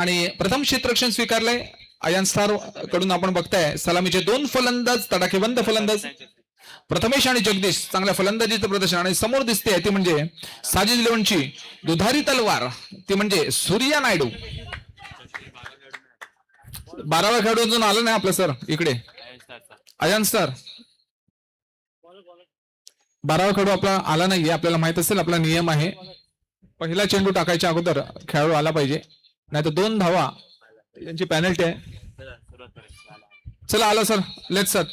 आणि प्रथम क्षेत्ररक्षण स्वीकारलंय अयान स्टार कडून. आपण बघताय सलामीचे दोन फलंदाज, तडाखेबंद फलंदाज प्रथमेश आणि जगदीश चांगल्या फलंदाजीचं प्रदर्शन. आणि समोर दिसते ती म्हणजे साजिद इलेव्हनची दुधारी तलवार, ती म्हणजे सूर्या नायडू. 12वा खेळाडू अजून आला नाही आपलं सर इकडे, अयान स्टार. 12वा खेळाडू आपला आला नाहीये. आपल्याला माहित असेल आपला नियम आहे, पहिला चेंडू टाकायच्या अगोदर खेळाडू आला पाहिजे, नाही तर 2 धावा यांची पॅनल्टी आहे. चला आला सर, लेट सर.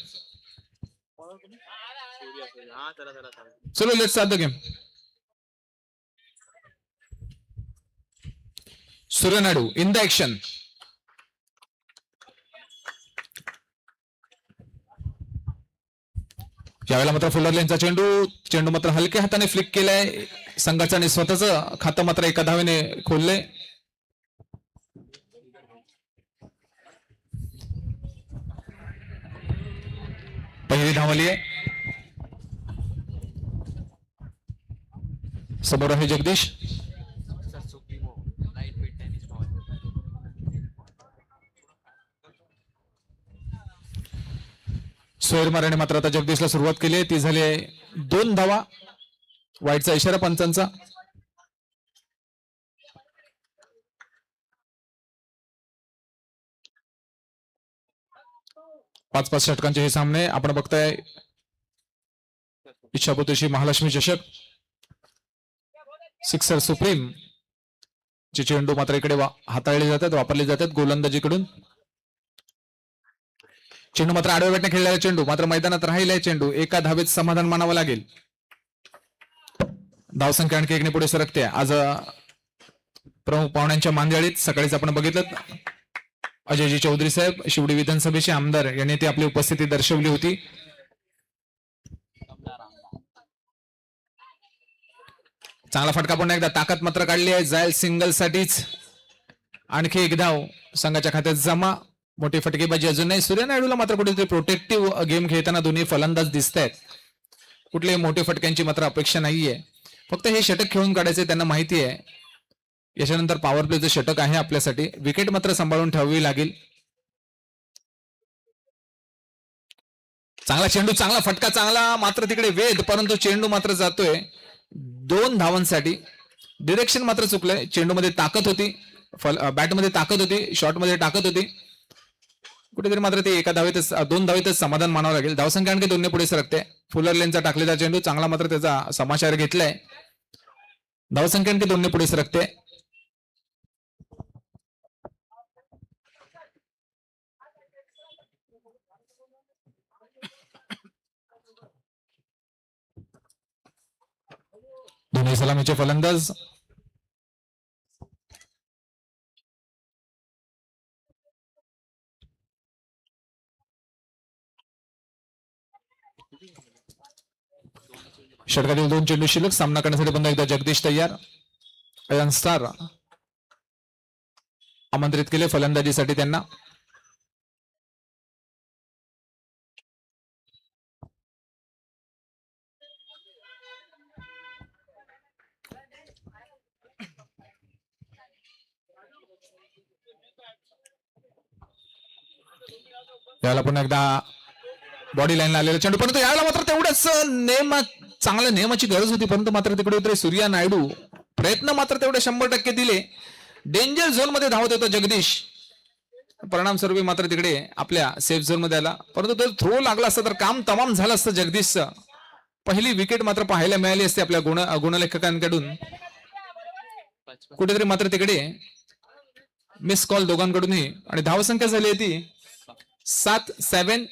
चलो let's start the game. Surya Naidu in the action. यावेळेला मात्र फुलर लेनचा चेंडू मात्र हलक्या हाताने फ्लिक केलाय संघाचा आणि स्वतःचं खातं मात्र एका धावेने खोललंय. पहिली धावली आहे. समोर आहे जगदीश. सोयर माराने मात्र आता जगदीशला सुरुवात केली आहे, ती झाली आहे 2 धावा. वाईटचा इशारा पंचांचा. पाच षटकांचे हे सामने आपण बघताय. इच्छापुरतेशी महालक्ष्मी चषक सिक्सर सुप्रीम चे चेंडू मात्र इकडे हाताळले जातात, वापरले जातात गोलंदाजीकडून. चेंडू मात्र आडव्या बॅटने खेळलेला चेंडू मात्र मैदानात राहिलाय. चेंडू एका धावेत समाधान मानावं लागेल. धावसंख्या आणखी एकने पुढे सरकते. आज प्रमुख पाहुण्यांच्या मांदियाळीत सकाळीच आपण बघितलं अजयजी चौधरी साहेब शिवडी विधानसभेचे आमदार यांनी ती आपली उपस्थिती दर्शवली होती. चांगला फटका पुन्हा एकदा, ताकद मात्र काढली आहे. जायल सिंगल साठीच आणखी एक धाव संघाच्या खात्यात जमा. मोठी फटकेबाजी अजून नाही. सूर्या नायडूला मात्र कुठेतरी प्रोटेक्टिव्ह गेम खेळताना दोन्ही फलंदाज दिसत आहेत. कुठल्याही मोठ्या फटक्यांची मात्र अपेक्षा नाहीये, फक्त हे षटक खेळून काढायचे त्यांना माहिती आहे. याच्यानंतर पॉवर प्लेचं षटक आहे आपल्यासाठी. विकेट मात्र सांभाळून ठेवावी लागेल. चांगला चेंडू, चांगला फटका, चांगला मात्र तिकडे वेध, परंतु चेंडू मात्र जातोय 2 धावांसाठी. डिरेक्शन मात्र चुकलंय. चेंडूमध्ये ताकद होती, बॅटमध्ये ताकद होती, शॉटमध्ये ताकद होती. कुठेतरी मात्र ते एका धावेतच 2 धावेतच समाधान मानावं लागेल. धावसंख्या आणखी 2 पुढे सरकते. फुलर लेनचा टाकलेला चेंडू चांगला मात्र त्याचा समाचार घेतलाय. धावसंख्या आणखी 2 पुढे सरकते. दोन्ही सलामीचे फलंदाज षटकातील 2 चेंडू शिल्लक. सामना करण्यासाठी पुन्हा एकदा जगदीश तयार. अयान स्टार आमंत्रित केले फलंदाजीसाठी त्यांना. याला पुन्हा एकदा बॉडी लाईनला आलेला चेंडू, परंतु याला मात्र तेवढंच चांगल्या नियमाची गरज होती, परंतु मात्र तिकडे उतरे सूर्या नायडू. प्रयत्न मात्र तेवढे 100% दिले. डेंजर झोन मध्ये धावत होता जगदीश, परिणाम स्वरूपी मात्र तिकडे आपल्या सेफ झोन मध्ये आला. परंतु जर थ्रो लागला असता तर काम तमाम झालं असतं जगदीशचं. पहिली विकेट मात्र पाहायला मिळाली असते आपल्या गुणलेखकांकडून. कुठेतरी मात्र तिकडे मिस कॉल दोघांकडूनही. आणि धावसंख्या झाली ती 7-7.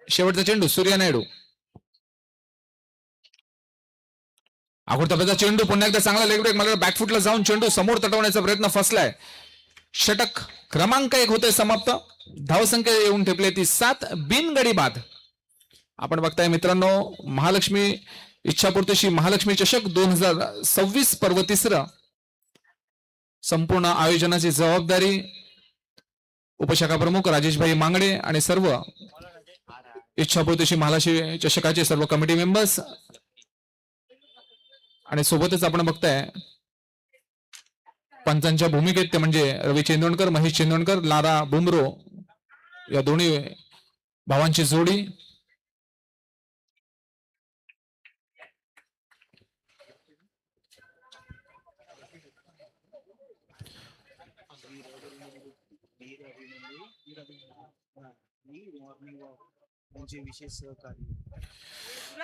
शेवटचा चेंडू सूर्या नायडू. अगोदरचा चेंडू पुन्हा एकदा चांगला लेग ब्रेक मला बॅकफुटला जाऊन चेंडू समोर तटवण्याचा प्रयत्न फसलाय. षटक क्रमांक 1 होतोय समाप्त. धावसंख्या येऊन ठेपली ती 7 बिनगडी बाद. आपण बघताय मित्रांनो, महालक्ष्मी इच्छापूर्तीशी महालक्ष्मी चषक 2026 पर्व 3. संपूर्ण आयोजनाची जबाबदारी उपशाखा प्रमुख राजेशभाई मांगडे आणि सर्व इच्छापूर्तीशी महालक्ष्मी चषकाचे सर्व कमिटी मेंबर्स. आणि सोबतच आपण बघताय पंचांच्या भूमिकेत ते म्हणजे रवी चेंदोणकर, महेश चेंदोणकर, लारा बुमरो या दोन्ही भावांची जोडी.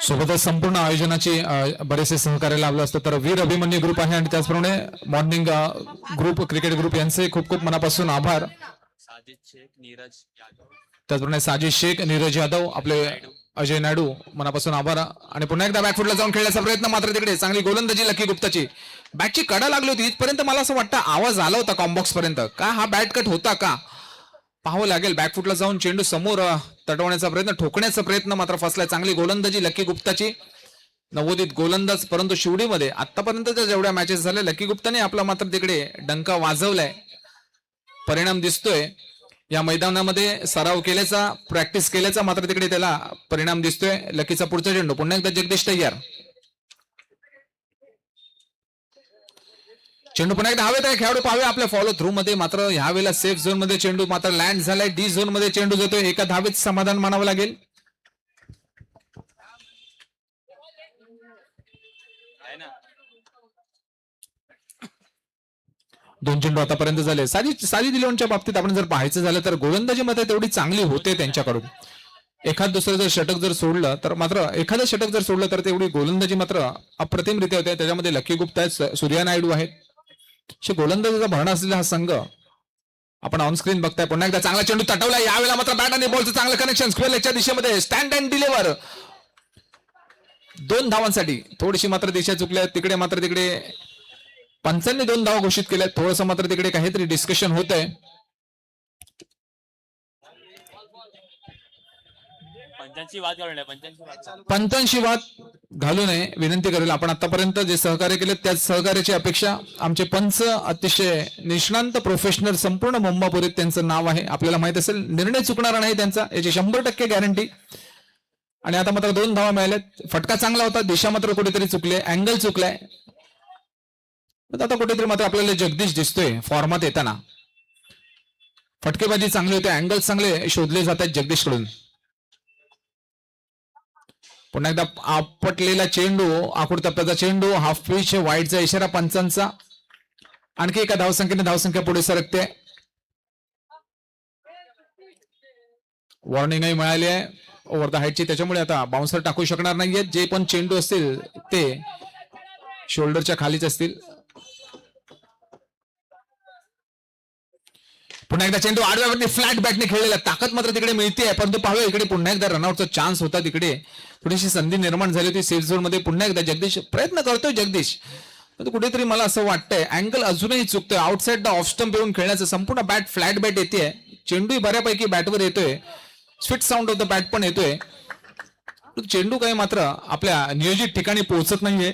सोबतच संपूर्ण आयोजनाची बरेचसे सहकार्य लाभलं असतं तर वीर अभिमन्यू ग्रुप आहे आणि त्याचप्रमाणे मॉर्निंग ग्रुप क्रिकेट ग्रुप यांचे खूप खूप मनापासून आभार. त्याचप्रमाणे साजिद शेख, नीरज यादव, आपले अजय नायडू मनापासून आभार. आणि पुन्हा एकदा बॅकफुटला जाऊन खेळण्याचा प्रयत्न मात्र तिकडे चांगली गोलंदाजी लकी गुप्ताची. बॅटची कडा लागली होती इथपर्यंत मला असं वाटतं आवाज आला होता कॉम्बॉक्स पर्यंत का हा बॅट कट होता का पाहावं लागेल. बॅकफुटला जाऊन चेंडू समोर तटवण्याचा प्रयत्न, ठोकण्याचा प्रयत्न मात्र फसलाय. चांगली गोलंदाजी लकी गुप्ताची, नवोदित गोलंदाज. परंतु शिवडीमध्ये आतापर्यंतच्या जेवढ्या मॅचेस झाल्या लकी गुप्ताने आपला मात्र तिकडे डंका वाजवलाय. परिणाम दिसतोय या मैदानामध्ये, सराव केल्याचा, प्रॅक्टिस केल्याचा मात्र तिकडे त्याला परिणाम दिसतोय. लकीचा पुढचा चेंडू पुन्हा एकदा जगदीश तयार. चेंडू पुन्हा एकदा हवेत आहे. खेळाडू पाहावे आपल्या फॉलो थ्रू मध्ये. मात्र ह्या वेळेला सेफ झोन मध्ये चेंडू मात्र लँड झालाय. डी झोन मध्ये चेंडू जातोय. एका धावेत समाधान मानावं लागेल. दोन चेंडू आतापर्यंत झाले. साजिद इलेव्हनच्या बाबतीत आपण जर पाहायचं झालं तर गोलंदाजी मध्ये तेवढी चांगली होते त्यांच्याकडून. एखाद दुसरं जर षटक जर सोडलं तर मात्र एखादं षटक जर सोडलं तर तेवढी गोलंदाजी मात्र अप्रतिमरित्या होते. त्याच्यामध्ये लकी गुप्ता आहेत, सूर्या नायडू आहेत. गोलंदाजीचा भरणा असलेला हा संघ आपण ऑनस्क्रीन बघताय. पुन्हा एकदा चांगला चेंडू तटवला. यावेळेला मात्र बॅट आणि बॉलचं चांगलं कनेक्शन स्क्वेअर लेगच्या दिशेमध्ये. Stand and deliver 2 धावांसाठी. थोडीशी मात्र दिशा चुकल्या तिकडे. मात्र तिकडे पंचांनी 2 धावा घोषित केल्या. थोडंसं मात्र तिकडे काहीतरी डिस्कशन होत आहे. पंचांशी वाद घालू नये विनंती करेल. आपण आतापर्यंत जे सहकार्य केले त्याच सहकार्याची अपेक्षा. आमचे पंच अतिशय निष्णांत प्रोफेशनल संपूर्ण मुंबापुरीत त्यांचं नाव आहे. आपल्याला माहित असेल निर्णय चुकणार नाही त्यांचा, याची 100% गॅरंटी. आणि आता मात्र 2 धावा मिळाल्यात. फटका चांगला होता, दिशा मात्र कुठेतरी चुकले, अँगल चुकलाय. आता कुठेतरी मात्र आपल्याला जगदीश दिसतोय फॉर्मात येताना. फटकेबाजी चांगली होते, अँगल चांगले शोधले जात आहेत जगदीश कडून. पुन्हा एकदा आपटलेला चेंडू, आखूड टप्प्याचा चेंडू, हाफ पिच, वाईडचा इशारा पंचांचा. आणखी एका धावसंख्येने धावसंख्या पुढे सरकते. वॉर्निंगही मिळाली आहे ओव्हर द हाईटची. त्याच्यामुळे आता बाउन्सर टाकू शकणार नाहीये. जे पण चेंडू असतील ते शोल्डरच्या खालीच असतील. पुन्हा एकदा चेंडू आडव्यावरती फ्लॅट बॅटने खेळलेला. ताकद मात्र तिकडे मिळते. परंतु पाहूया इकडे पुन्हा एकदा रनआउटचा चान्स होता. तिकडे थोडीशी संधी निर्माण झाली होती सेफ झोन मध्ये. पुन्हा एकदा जगदीश प्रयत्न करतोय जगदीश, परंतु कुठेतरी मला असं वाटतंय अँगल अजूनही चुकतोय. आउटसाइड द ऑफ स्टंप येऊन खेळण्याचं. संपूर्ण बॅट फ्लॅट बॅट येते. चेंडूही बऱ्यापैकी बॅटवर येतोय. Sweet sound of the bat पण येतोय. चेंडू काही मात्र आपल्या नियोजित ठिकाणी पोहोचत नाहीये.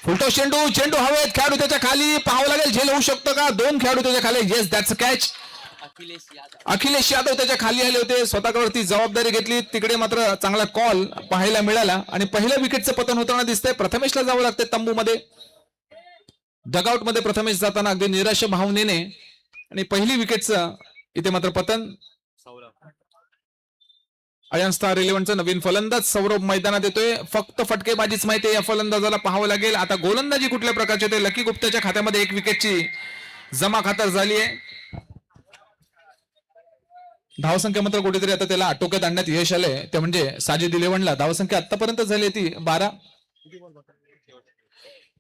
फुलटो चेंडू, चेंडू हवेत. खेळाडू त्याच्या खाली, पाहावं लागेल झेल होऊ शकतो का. 2 खेळाडू त्याच्या खाली. Yes, that's a catch. Akhilesh Yadav त्याच्या खाली आले होते. स्वतःकडे जबाबदारी घेतली. तिकडे मात्र चांगला कॉल पाहायला मिळाला आणि पहिल्या विकेटचं पतन होताना दिसतंय. प्रथमेशला जावं लागतंय तंबूमध्ये. डगआउट मध्ये प्रथमेश जाताना अगदी निराश भावनेने. आणि पहिली विकेटचं इथे मात्र पतन. अयन स्टार 11चा नवीन फलंदाज सौरभ मैदानात येतोय. फक्त फटकेबाजीच माहिती आहे या फलंदाजाला. पाहावं लागेल आता गोलंदाजी कुठल्या प्रकारची होते. लकी गुप्ताच्या खात्यामध्ये 1 विकेटची जमा खातर झाली आहे. धावसंख्या मात्र कुठेतरी आता त्याला आटोक्यात आणण्यात यश आलंय. ते म्हणजे साजिद इलेव्हनला धावसंख्या आतापर्यंत झाली ती 12.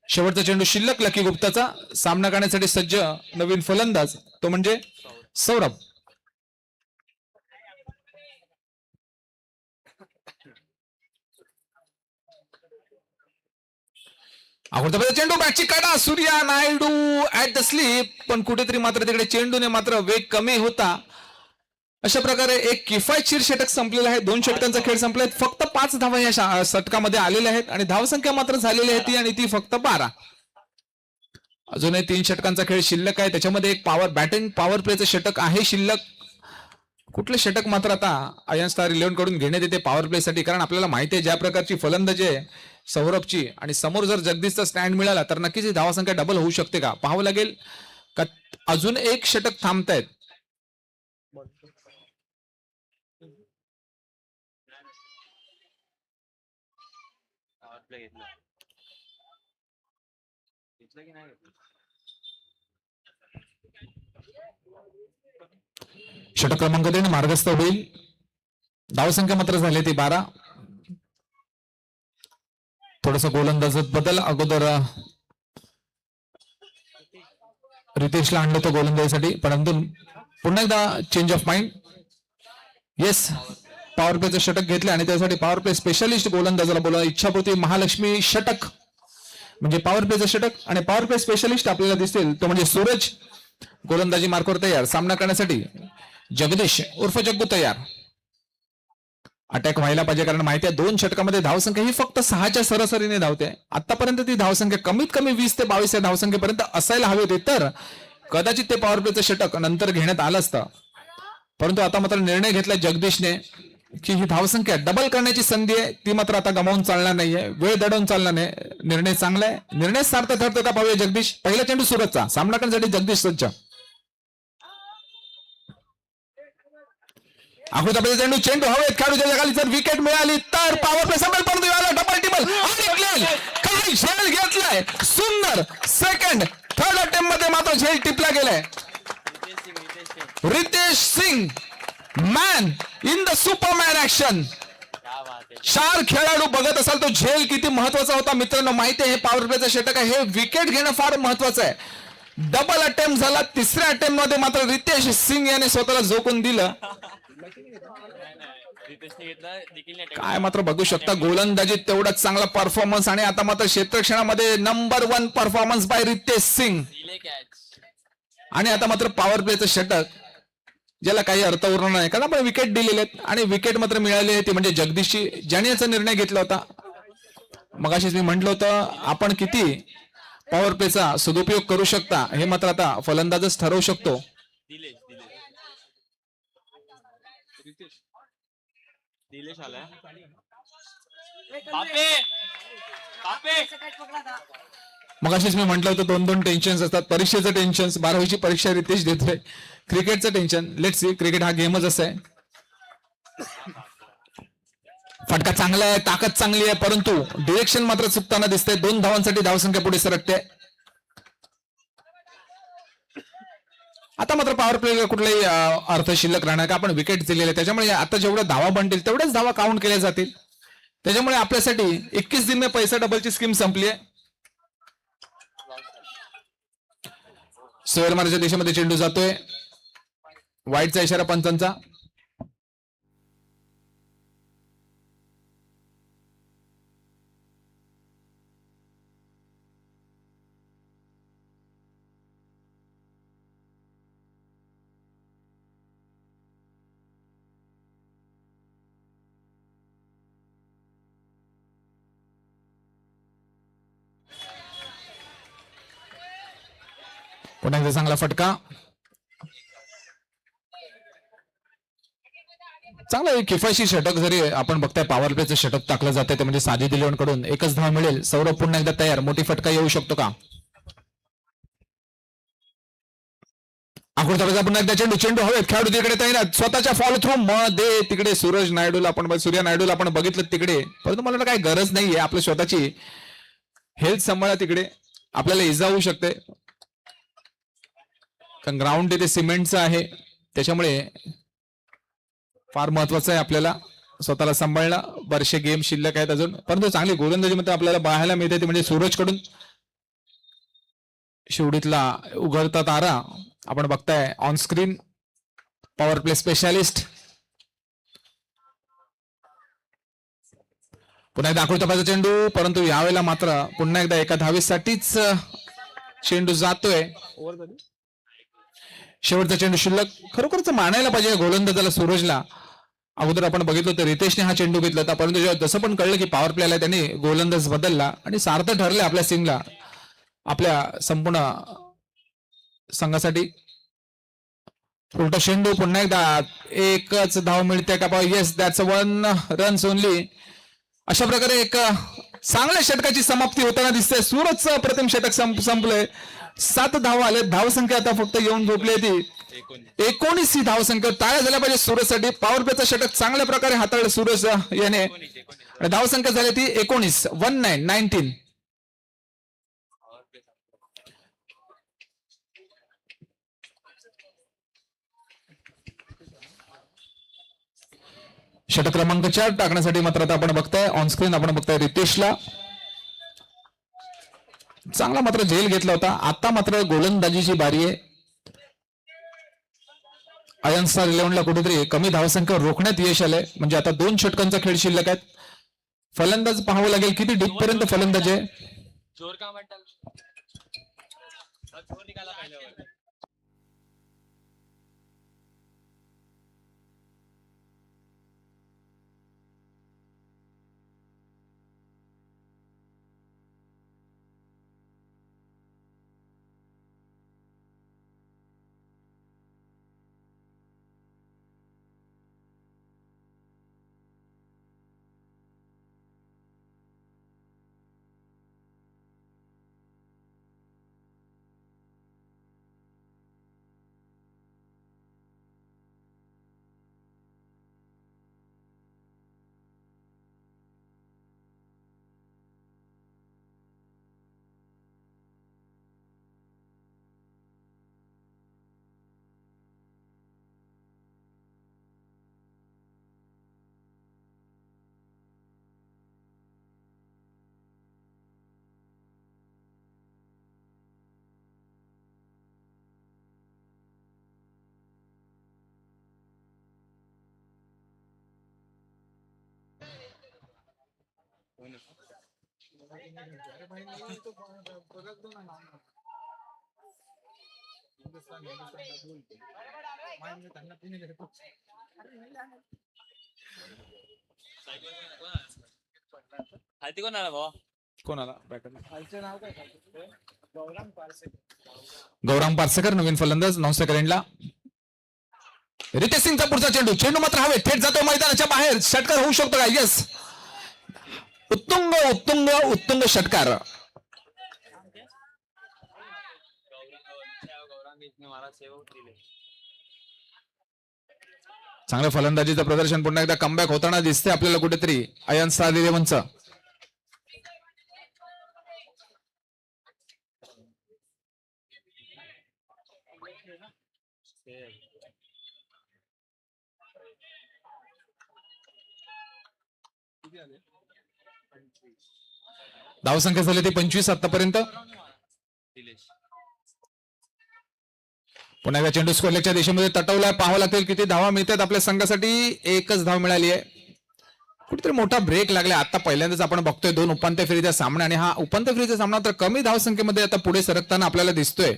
शेवटचा चेंडू शिल्लक लकी गुप्ताचा. सामना करण्यासाठी सज्ज नवीन फलंदाज तो म्हणजे सौरभ. चेंडू बॅटची काढा. Surya Naidu at the sleep. पण कुठेतरी मात्र तिकडे चेंडूने मात्र वेग कमी होता. अशा प्रकारे एक किफायतशीर षटक संपलेला आहे. 2 षटकांचा खेळ संपलाय. फक्त 5 धावा या षटकामध्ये आलेल्या आहेत आणि धावसंख्या मात्र झालेली आहे ती, आणि ती फक्त 12. अजूनही 3 षटकांचा खेळ शिल्लक आहे. त्याच्यामध्ये एक बॅटिंग पॉवर प्लेचं षटक आहे शिल्लक. कुठले षटक मात्र आता अयन स्टार 11 कडून घेण्यात येते पॉवर प्ले साठी, कारण आपल्याला माहिती आहे ज्या प्रकारची फलंदाजी आहे सौरभची आणि समोर जर जगदीशचा स्टँड मिळाला तर नक्कीच ही धावासंख्या डबल होऊ शकते का पाहावं लागेल का अजून एक षटक थांबतायत. षटक क्रमांक 3 मार्गस्थ होईल. धावसंख्या मात्र झाली ती 12. थोडस गोलंदाजात बदल, अगोदर रितेशला आणलं होतं गोलंदाजीसाठी, परंतु पुन्हा एकदा change of mind. Yes, power प्लेचं षटक घेतले आणि त्यासाठी पॉवर प्ले स्पेशलिस्ट गोलंदाजाला बोला. इच्छापूर्ती महालक्ष्मी षटक म्हणजे पॉवर प्लेचं षटक आणि पॉवर प्ले स्पेशलिस्ट आपल्याला दिसतील तो म्हणजे सूरज. गोलंदाजी मार्कवर तयार, सामना करण्यासाठी जगदीश उर्फ जग्गू तयार. अटॅक व्हायला पाहिजे, कारण माहिती आहे 2 षटकामध्ये धावसंख्या ही फक्त 6च्या सरासरीने धावते. आतापर्यंत ती धावसंख्या कमीत कमी 20 ते 22 या धावसंख्येपर्यंत असायला हवी होती, तर कदाचित ते पॉवर प्लेचं षटक नंतर घेण्यात आलं असतं. परंतु आता मात्र निर्णय घेतला जगदीशने की ही धावसंख्या डबल करण्याची संधी आहे, ती मात्र आता गमावून चालणार नाहीये, वेळ दडवून चालणार नाही. निर्णय चांगला आहे, निर्णय सार्थ ठरतो का पाहूया. जगदीश, पहिला चेंडू सूरजचा, सामना करण्यासाठी जगदीश सज्ज. आकृती चेंडू, चेंडू हवेत, खेळाडूच्या खाली जर विकेट मिळाली तर पॉवर प्ले संपेल, परंतु डबल टिबल काही झेल घेतलाय. सुंदर सेकंड थर्ड अटेम्प्ट मध्ये मात्र झेल टिपला गेलाय. Ritesh Singh man in the superman action. 4 खेळाडू बघत असाल तो झेल किती महत्वाचा होता मित्रांनो. माहिती आहे हे पॉवर प्लेचं षटक आहे, हे विकेट घेणं फार महत्वाचं आहे. डबल अटेम्प्ट झाला, तिसऱ्या अटेम्प्ट मध्ये मात्र रितेश सिंग याने स्वतःला झोकून दिलं. काय मात्र बघू शकता गोलंदाजीत तेवढाच चांगला परफॉर्मन्स आणि आता मात्र क्षेत्ररक्षणामध्ये number 1 performance by Ritesh Singh. आणि आता मात्र पॉवर प्लेचं षटक ज्याला काही अर्थ उरणार नाही, कारण आपण विकेट दिलेले आहेत आणि विकेट मात्र मिळाली ती म्हणजे जगदीशची, ज्याने याचा निर्णय घेतला होता. मगाशीच मी म्हटलं होतं आपण किती पॉवर प्लेचा सदुपयोग करू शकता हे मात्र आता फलंदाजच ठरवू शकतो. मगाशीच मी म्हटलं होतं 2-2 टेन्शन असतात. परीक्षेचं टेन्शन, 12वीची परीक्षा रितेश देतोय, क्रिकेटचं टेन्शन. लेट्स सी, क्रिकेट हा गेमच असा आहे. फटका चांगला आहे, ताकद चांगली आहे, परंतु डिरेक्शन मात्र चुकताना दिसतंय. 2 धावांसाठी धावसंख्या पुढे सरकते. आता मात्र पॉवर प्ले कुठलाही अर्थ शिल्लक राहणार का, आपण विकेट दिलेले, त्याच्यामुळे आता जेवढ्या धावा बनतील तेवढ्याच धावा काउंट केल्या जातील. त्याच्यामुळे आपल्यासाठी 21 दिन में पैसा डबलची स्कीम संपली आहे. सोहेल माराच्या दिशेमध्ये चेंडू जातोय, वाईटचा इशारा पंचांचा. पुन्हा एकदा चांगला फटका, चांगला किफायतशीर षटक. जरी आपण बघताय पॉवर प्लेचं षटक टाकलं जाते ते म्हणजे साजिद इलेव्हन कडून 1च धाव मिळेल. सौरभ पुन्हा एकदा तयार, मोठी फटका येऊ शकतो का. आकृती पुन्हा एकदा चेंडू, चेंडू हवेत, खेळाडू तिकडे तयार, स्वतःच्या फॉलो थ्रू मध्ये तिकडे सूर्य नायडूला आपण बघितलं तिकडे, परंतु मला काही गरज नाहीये. आपल्या स्वतःची हेल्थ सांभाळा, तिकडे आपल्याला इजा होऊ शकते. कारण ग्राउंड तिथे सिमेंटचं आहे, त्याच्यामुळे फार महत्वाचं आहे आपल्याला स्वतःला सांभाळणं. बरेचसे गेम शिल्लक आहेत अजून, परंतु चांगली गोलंदाजी मध्ये आपल्याला पाहायला मिळते ती म्हणजे सूरज कडून. शिवडीतला उघडता तारा आपण बघताय on screen, power play specialist. पुन्हा एकदा आकृती चेंडू, परंतु यावेळेला मात्र पुन्हा एकदा एका धावेसाठीच चेंडू जातोय. शेवटचा चेंडू शिल्लक. खरोखरच मानायला पाहिजे गोलंदाजाला सूरजला. अगोदर आपण बघितलं तर रितेशने हा चेंडू घेतला होता, परंतु जेव्हा जसं पण कळलं की पॉवर प्लेला त्यांनी गोलंदाज बदलला आणि सार्थ ठरले आपल्या सिंगला, आपल्या संपूर्ण संघासाठी. उलटा चेंडू पुन्हा एकदा एकच धाव मिळते का? Yes, that's 1 runs only. अशा प्रकारे एक चांगल्या षटकाची समाप्ती होताना दिसते. सूरजचं प्रथम षटक संपलंय. 7 धाव आले. धावसंख्या आता फक्त येऊन झोपली ती 19 ही धावसंख्या. टाळ्या झाल्या पाहिजे सूरजसाठी. पॉवर प्लेचं षटक चांगल्या प्रकारे हाताळलं सूरज याने. धावसंख्या झाली ती 19. षटक क्रमांक 4 टाकण्यासाठी मात्र आता आपण बघताय ऑन स्क्रीन, आपण बघताय रितेशला. चांगला मात्र झेल घेतला होता. आता मात्र गोलंदाजीची बारी आहे. आयर्न स्टार 11 ला कुठेतरी कमी धावसंख्या रोखण्यात यश आलंय. म्हणजे आता 2 षटकांचा खेळ शिल्लक आहेत. फलंदाज पाहावं लागेल किती डीप पर्यंत फलंदाज आहे. कोणाला गौरांग पारसेकर नवीन फलंदाज 9 सेकंडला. रितेश सिंगचा पुढचा चेंडू मात्र हवे थेट जातो मैदानाच्या बाहेर. षटकार होऊ शकतो का? येस, उत्तुंग षटकार. चांगलं फलंदाजीचं प्रदर्शन पुन्हा एकदा कमबॅक होताना दिसते आपल्याला कुठेतरी आयर्न स्टार 11चं. धावसंख्या झाली ती 25 आतापर्यंत. पुन्हा एकदा चेंडू स्क्वेअरच्या दिशेमध्ये तटवलाय. पाहावं लागेल किती धावा मिळतात आपल्या संघासाठी. एकच धाव मिळाली आहे. कुठेतरी मोठा ब्रेक लागला. आता पहिल्यांदाच आपण बघतोय 2 उपांत्य फेरीचा सामना, आणि हा उपांत्य फेरीचा सामना तर कमी धावसंख्येमध्ये आता पुढे सरकताना आपल्याला दिसतोय.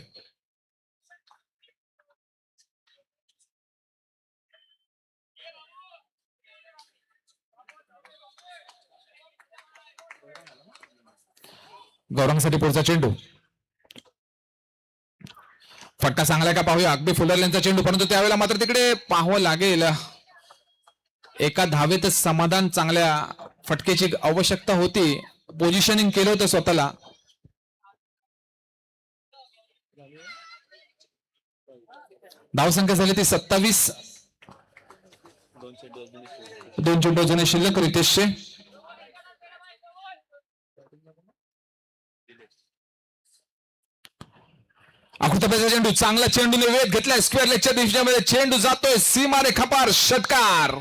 गौरंगसाठी पुढचा चेंडू. फटका चांगला का पाहूया. अगदी फुलरल्यांचा चेंडू, परंतु त्यावेळेला मात्र तिकडे पाहावं लागेल. एका धावेतच समाधान. चांगल्या फटकेची आवश्यकता होती. पोझिशनिंग केलं होतं स्वतःला. धावसंख्या झाली ती 27. 2 चेंडू अजून शिल्लक रितेशचे. आकृतीचा चेंडू, चांगला चेंडूने वेध घेतलाय. स्क्वेअर लेगच्या दिशेमध्ये चेंडू जातोय सीमारेखा पार. षटकार.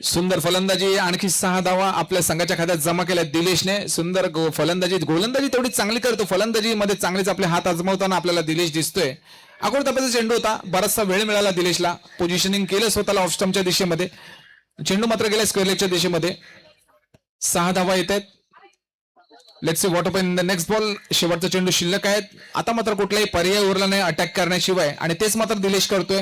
सुंदर फलंदाजी. आणखी 6 धावा आपल्या संघाच्या खात्यात जमा केल्या दिलेशने. सुंदर फलंदाजी. गोलंदाजी तेवढी चांगली करतो, फलंदाजी मध्ये चांगलेच आपले हात आजमावताना आपल्याला दिलेश दिसतोय. आकृतीचा चेंडू होता. बराचसा वेळ मिळाला दिलेशला. पोझिशनिंग केलं स्वतःला ऑफ स्टंपच्या दिशेमध्ये. चेंडू मात्र गेला स्क्वेअर लेगच्या दिशेमध्ये. 6 धावा येत आहेत. Let's see what happen in the next ball. शेवटचा चेंडू शिल्लक आहेत. आता मात्र कुठलाही पर्याय उरला नाही अटॅक करण्याशिवाय, आणि तेच मात्र दिलेश करतोय.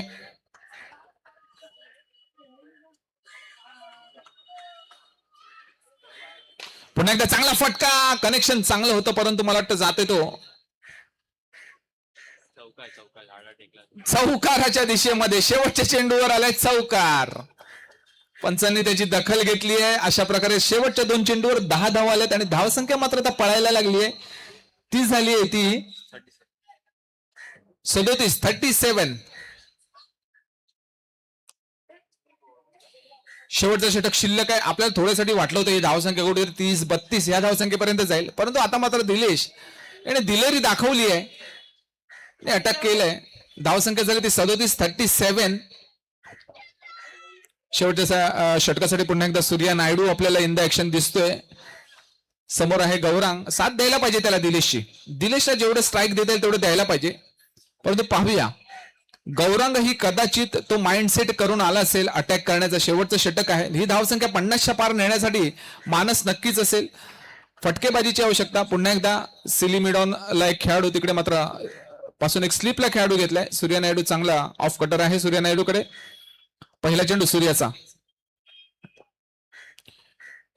पुन्हा एकदा चांगला फटका. कनेक्शन चांगलं होतं, परंतु मला वाटतं जाते तो. चौकाराच्या दिशेमध्ये शेवटच्या चेंडूवर आलाय चौकार. पंचांनी त्याची दखल घेतली आहे. अशा प्रकारे शेवटच्या 2 चेंडूवर 10 धावा आल्यात आणि धावसंख्या मात्र आता पळायला लागली आहे. ती झाली आहे ती 37. शेवटचं षटक शिल्लक आहे. आपल्याला थोड्यासाठी वाटलं होतं ही धावसंख्या कुठे 30-32 या धावसंख्येपर्यंत जाईल, परंतु आता मात्र दिलेश याने दिलेरी दाखवली आहे, अटॅक केलंय. धावसंख्या झाली ती 37. शेवटच्या षटकासाठी पुन्हा एकदा सूर्या नायडू आपल्याला इन द ऍक्शन दिसतोय. समोर आहे गौरांग. साथ द्यायला पाहिजे त्याला दिलेशची. दिलेशला जेवढे स्ट्राईक देता येईल तेवढं द्यायला पाहिजे. परंतु पाहूया गौरांग ही कदाचित तो माइंडसेट करून आला असेल अटॅक करण्याचा. शेवटचं षटक आहे. ही धावसंख्या 50च्या पार नेण्यासाठी मानस नक्कीच असेल. फटकेबाजीची आवश्यकता. पुन्हा एकदा सिलिमिडॉनला एक खेळाडू तिकडे मात्र पासून एक स्लिपला खेळाडू घेतलाय. सूर्या नायडू चांगला ऑफ कटर आहे. सूर्या नायडूकडे पहिला चेंडू सूर्याचा.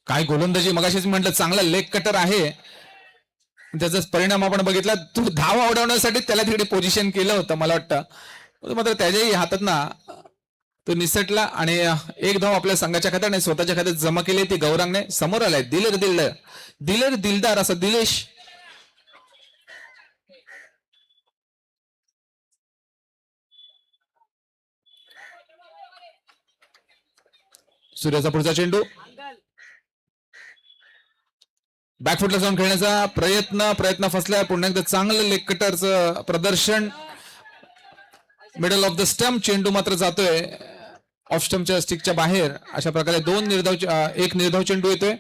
काय गोलंदाजी मगाशीच म्हटलं चांगला लेग कटर आहे. त्याचा परिणाम आपण बघितला. तो धाव उडवण्यासाठी त्याला तिकडे पोझिशन केलं होतं मला वाटतं, मात्र त्याच्याही हातात ना तो निसटला आणि एक धाव आपल्या संघाच्या खात्याने स्वतःच्या खात्यात जमा केली. ती गौरांगने. समोर आलाय दिलदार असा दिलेश. सूर्याचा पुढचा चेंडू बॅकफुटला जाऊन खेळण्याचा प्रयत्न फसला. पुन्हा एकदा चांगलं लेग कटरचं प्रदर्शन. Middle of the stump. चेंडू मात्र जातोय ऑफ स्टंपच्या स्टिकच्या बाहेर. अशा प्रकारे एक निर्धाव चेंडू येतोय.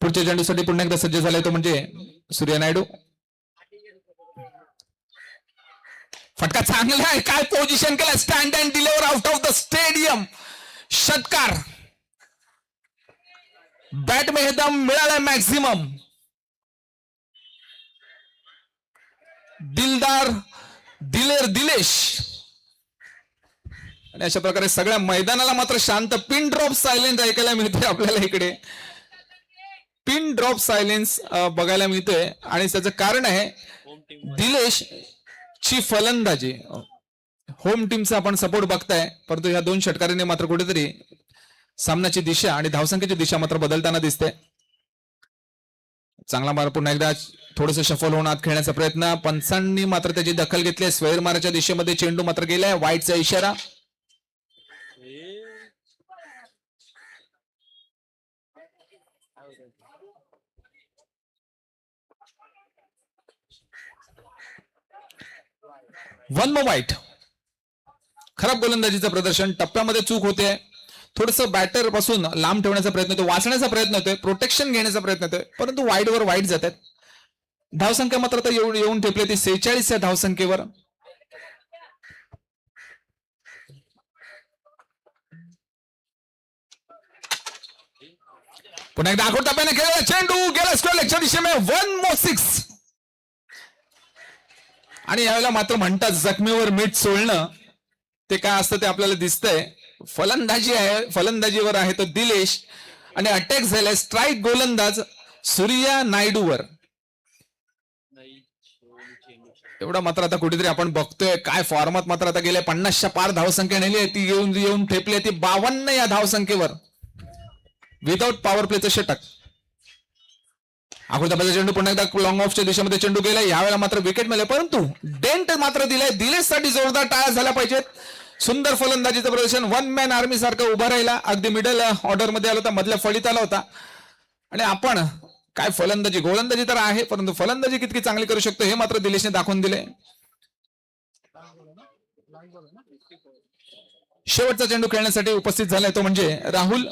पुढच्या चेंडूसाठी पुन्हा एकदा सज्ज झालाय तो म्हणजे सूर्या नायडू. फटका चांगला आहे. काय पोझिशन केलं. Stand and deliver out of the stadium. षटकार. बॅट में एकदम मिळाला मॅक्झिमम. दिलेश. आणि अशा प्रकारे सगळ्या मैदानाला मात्र शांत. पिन ड्रॉप सायलेन्स ऐकायला मिळते आपल्याला इकडे. पिन ड्रॉप सायलेन्स बघायला मिळतोय आणि त्याचं कारण आहे दिलेश ची फलंदाजी. होम टीमचा आपण सपोर्ट बघताय, परंतु या 2 षटकारांनी मात्र कुठेतरी सामन्याची दिशा आणि धावसंख्येची दिशा मात्र बदलताना दिसते. चांगला मार. पुन्हा एकदा थोडंसं शफल होऊन आत खेळण्याचा प्रयत्न. पंचांनी मात्र त्याची दखल घेतली. स्वैर माराच्या दिशेमध्ये चेंडू मात्र गेलाय. वाईटचा इशारा. वन मोर वाईट. खराब गोलंदाजीचं प्रदर्शन. टप्प्यामध्ये चूक होते. थोडंसं बॅटर पासून लांब ठेवण्याचा प्रयत्न होतो. वाचण्याचा प्रयत्न होतोय. प्रोटेक्शन घेण्याचा प्रयत्न होतोय, परंतु वाईडवर वाईट जातात. धावसंख्या मात्र आता येऊन ठेपली ती 46 या धावसंख्येवर. पुन्हा एकदा आखोड टप्प्याने खेळला चेंडू गेला स्क्वेअरच्या दिशेने. 1 more 6. आणि यावेळेला मात्र म्हणतात जखमीवर मीठ सोडणं. ते काय असतं ते आपल्याला दिसतंय. फलंदाजी आहे. फलंदाजीवर आहे तो दिलेश आणि अटॅक झालाय स्ट्राईक गोलंदाज सूर्या नायडूवर. एवढा मात्र आता कुठेतरी आपण बघतोय काय फॉर्मात मात्र आता गेल्या 50च्या पार धावसंख्या नेली आहे. ती येऊन ठेपली ती 52 या धावसंख्येवर. विदाउट पॉवर प्लेचं षटक. आकृताबाचा चेंडू पुन्हा एकदा लॉंग ऑफच्या दिशेमध्ये चेंडू गेला. यावेळेला मात्र विकेट मिळाले, परंतु डेंट मात्र दिलाय. दिलेशसाठी जोरदार टाळ्या झाल्या पाहिजेत. सुंदर फलंदाजीचं प्रदर्शन. 1 man आर्मी सारखं उभा राहिला. अगदी मिडल ऑर्डर मध्ये आला होता, मधल्या फळीत आला होता. आणि आपण काय फलंदाजी गोलंदाजी तर आहे, परंतु फलंदाजी कितकी चांगली करू शकतो हे मात्र दिलेशने दाखवून दिले. शेवटचा चेंडू खेळण्यासाठी उपस्थित झालाय तो म्हणजे राहुल.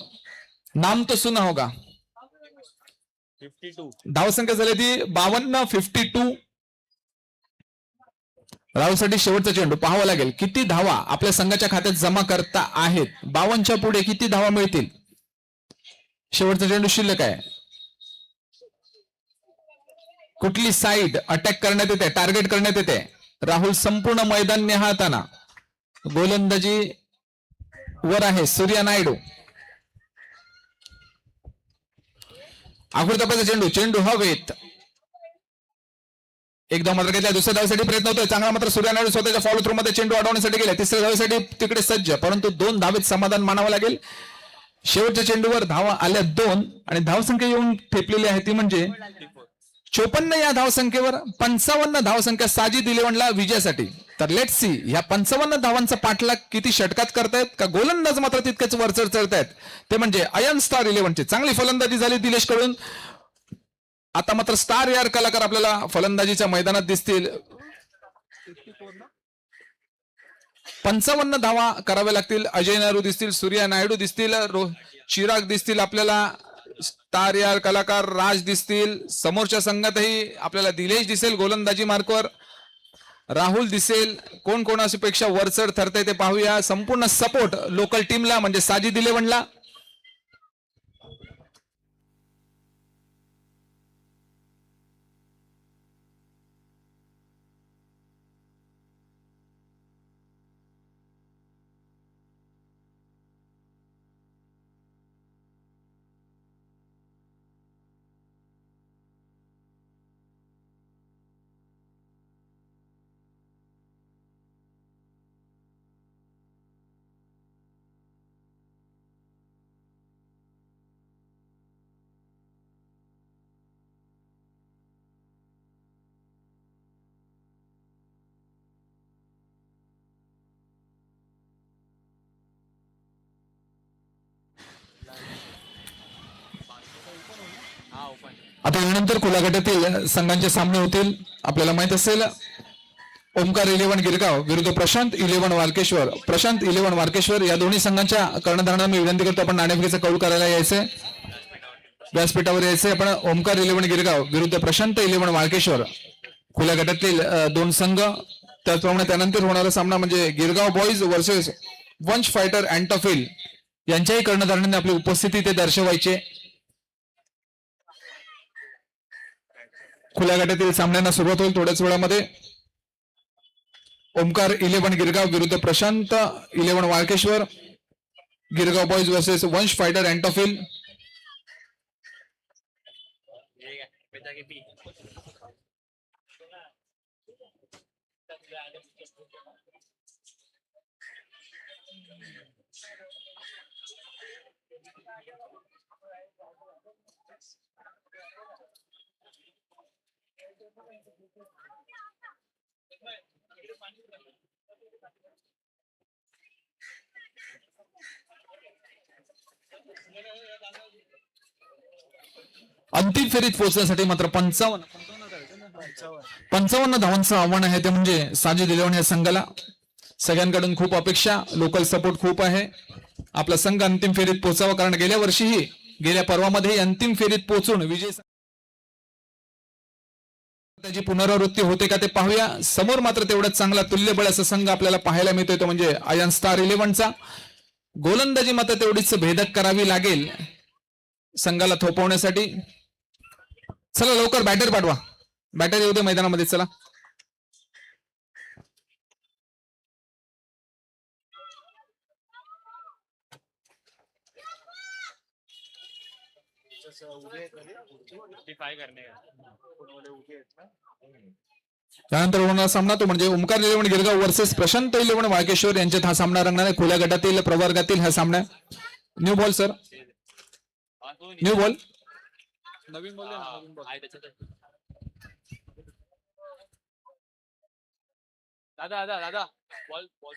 नाम तो सुना होगा. 52. धावसंख्या झाली ती 52. 52. राहुलसाठी शेवटचा चेंडू पाहावा लागेल किती धावा आपल्या संघाच्या खात्यात जमा करता आहेत. 52च्या पुढे किती धावा मिळतील. शेवटचा चेंडू शिल्लक आहे. कुठली साईड अटॅक करण्यात येते, टार्गेट करण्यात येते. राहुल संपूर्ण मैदान निहाळताना गोलंदाजी वर आहे सूर्या नायडू. आकृताबाचा चेंडू हवेत. एक धाव मात्र घेतल्या, दुसऱ्या धावेसाठी प्रयत्न होतोय चांगला, मात्र सूर्या नायडू स्वतःच्या फॉलो थ्रू मध्ये चेंडू अडवण्यासाठी गेले, तिसऱ्या धावेसाठी तिकडे सज्ज, परंतु 2 धावेत समाधान मानावं लागेल. शेवटच्या चेंडूवर धावा आल्या 2 आणि धावसंख्या येऊन ठेपलेली आहे ती म्हणजे 54 या धावसंख्येवर 55 धावसंख्या साजिद 11ला विजयासाठी. तर लेट सी ह्या 55 धावांचा पाठलाग किती षटकात करतायत का गोलंदाज मात्र तितकेच वरचढ चढतायत, ते म्हणजे आयर्न स्टार 11चे. चांगली फलंदाजी झाली दिलेश कडून. आता मात्र स्टार यार कलाकार आपल्याला फलंदाजीच्या मैदानात दिसतील. 55 धावा कराव्या लागतील. अजय नायडू दिसतील, सूर्या नायडू दिसतील, चिराग दिसतील, आपल्याला स्टार यार कलाकार राज दिसतील. समोरच्या संघातही आपल्याला दिलेश दिसेल गोलंदाजी मार्कवर, राहुल दिसेल. कोण कोणाची पेक्षा वरचढ ठरतंय ते पाहूया. संपूर्ण सपोर्ट लोकल टीमला म्हणजे साजिद 11ला. आता यानंतर खुल्या गटातील संघांचे सामने होतील. आपल्याला माहित असेल ओमकार 11 गिरगाव विरुद्ध प्रशांत 11 वारकेश्वर. प्रशांत 11 वारकेश्वर या दोन्ही संघांच्या कर्णधारांना मी विनंती करतो आपण नाणेफेकीचा कौल करायला यायचंय, व्यासपीठावर यायचंय. आपण ओमकार 11 गिरगाव विरुद्ध प्रशांत 11 वारकेश्वर खुल्या गटातील 2 संघ. त्याचप्रमाणे त्यानंतर होणारा सामना म्हणजे गिरगाव बॉईज वर्सेस वंश फायटर अँटॉफिल यांच्याही कर्णधारांनी आपली उपस्थिती ते दर्शवायचे. खुल्या गटातील सामन्यांना सुरुवात होईल थोड्याच वेळामध्ये. ओमकार 11 गिरगाव विरुद्ध प्रशांत 11 वाळकेश्वर. गिरगाव बॉईज वर्सेस वंश फायटर अँटॉफिल. अंतिम फेरीत पोहोचण्यासाठी मात्र 55 धावांचं आव्हान आहे, ते म्हणजे साजिद 11 या संघाला. सगळ्यांकडून खूप अपेक्षा, लोकल सपोर्ट खूप आहे. आपला संघ अंतिम फेरीत पोहोचावा, कारण गेल्या वर्षीही गेल्या पर्वामध्ये अंतिम फेरीत पोहोचून विजय त्याची पुनरावृत्ती होते का ते पाहूया. समोर मात्र तेवढाच चांगला तुल्यबळ असा संघ आपल्याला पाहायला मिळतोय, तो म्हणजे आयर्न स्टार 11चा. गोलंदाजी मात्र तेवढीच भेदक करावी लागेल संघाला थोपवण्यासाठी. चला लवकर बॅटर पाठवा, बॅटर येऊ दे मैदानामध्ये. चला त्यानंतर होणारा सामना तो म्हणजे ओमकार 11 गिरगाव वर्सेस प्रशांत 11 वाळकेश्वर यांच्यात हा सामना रंगणार आहे. खुल्या गटातील प्रवर्गातील हा सामना. New ball sir, new ball. नवीन बॉल दादा दादा दादा बॉल बॉल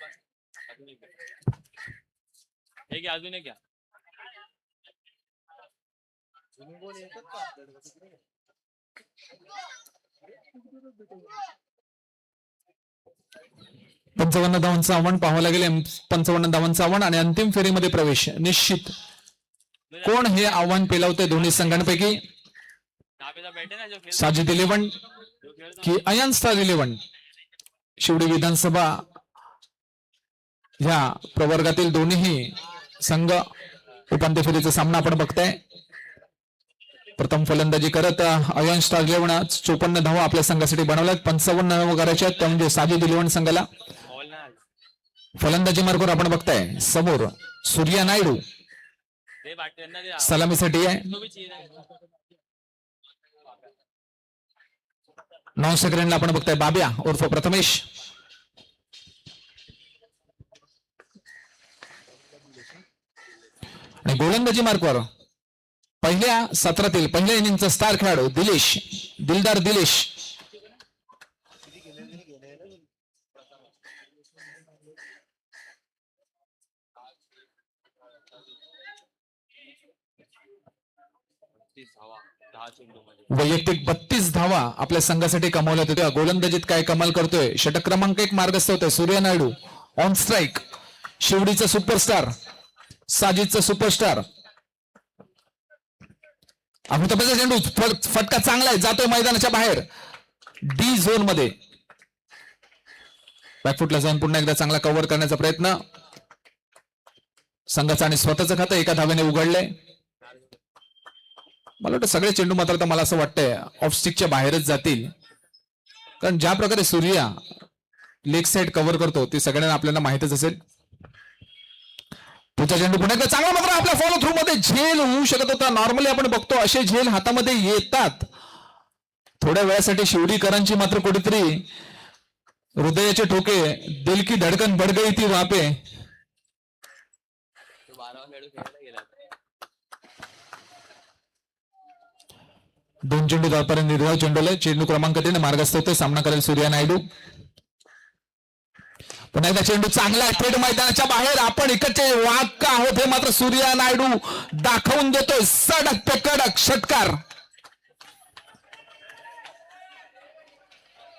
हे घ्या, अजून एक घ्या. पंचावन्न धावांचं आव्हान पाहावं लागेल. 55 धावांचं आव्हान आणि अंतिम फेरीमध्ये प्रवेश निश्चित. कोण हे आव्हान पेलावते दोन्ही संघांपैकी? साजिद 11 की आयर्न स्टार 11? शिवडी विधानसभा ह्या प्रवर्गातील दोन्ही संघ उपांत्य फेरीचा सामना आपण बघताय. प्रथम फलंदाजी करत आयर्न स्टार 11 54 धावा आपल्या संघासाठी बनवल्यात. 55 धावा करायच्या त्या म्हणजे साजिद 11 संघाला. फलंदाजी मार्गावर आपण बघताय समोर सूर्या नायडू सलामीसाठी आहे. 9 सेकंडला आपण बघताय बाब्या उर्फ प्रथमेश. आणि गोलंदाजी मार्कवर पहिल्या सत्रातील पहिल्या इनिंगचा स्टार खेळाडू दिलदार दिलेश. वैयक्तिक 32 धावा आपल्या संघासाठी कमावल्या होत्या. गोलंदाजीत काय कमाल करतोय. षटक क्रमांक 1 मार्गस्थ होतोय सूर्या नायडू. ऑन स्ट्राईक शिवडीचा सुपरस्टार, साजिदचा सुपरस्टार. अमृताबाईचा चेंडू फटका चांगला आहे, जातोय मैदानाच्या बाहेर डी झोन मध्ये. बॅकफुटला जाऊन पुन्हा एकदा चांगला कव्हर करण्याचा प्रयत्न. संघाचं आणि स्वतःचं खातं एका धाव्याने उघडलंय. मला वाटतं सगळे चेंडू मात्र मला असं वाटतंय ऑफ स्टिकच्या बाहेरच जातील, कारण ज्या प्रकारे सूर्या लेग साइड कव्हर करतो ते सगळ्यांना आपल्याला माहितच असेल. पुढचा चेंडू पुन्हा एकदा चांगला मात्र आपल्या फॉलो थ्रू मध्ये झेल होऊ शकत होता. नॉर्मली आपण बघतो असे झेल हातामध्ये येतात. थोड्या वेळासाठी शिवडीकरांची मात्र कुठेतरी हृदयाचे ठोके, दिल की धडकन बढ़ गई थी वहां पे. दोन चेंडू जातपर्यंत निर्धाव चेंडूला चेंडू क्रमांक 3 मार्गस्थ होते. सामना करेल सूर्या नायडू. पुन्हा एकदा चेंडू चांगला थेट मैदानाच्या बाहेर. आपण इकडचे वाघ का आहोत हे मात्र सूर्या नायडू दाखवून देतोय. सडक पे कडक षटकार.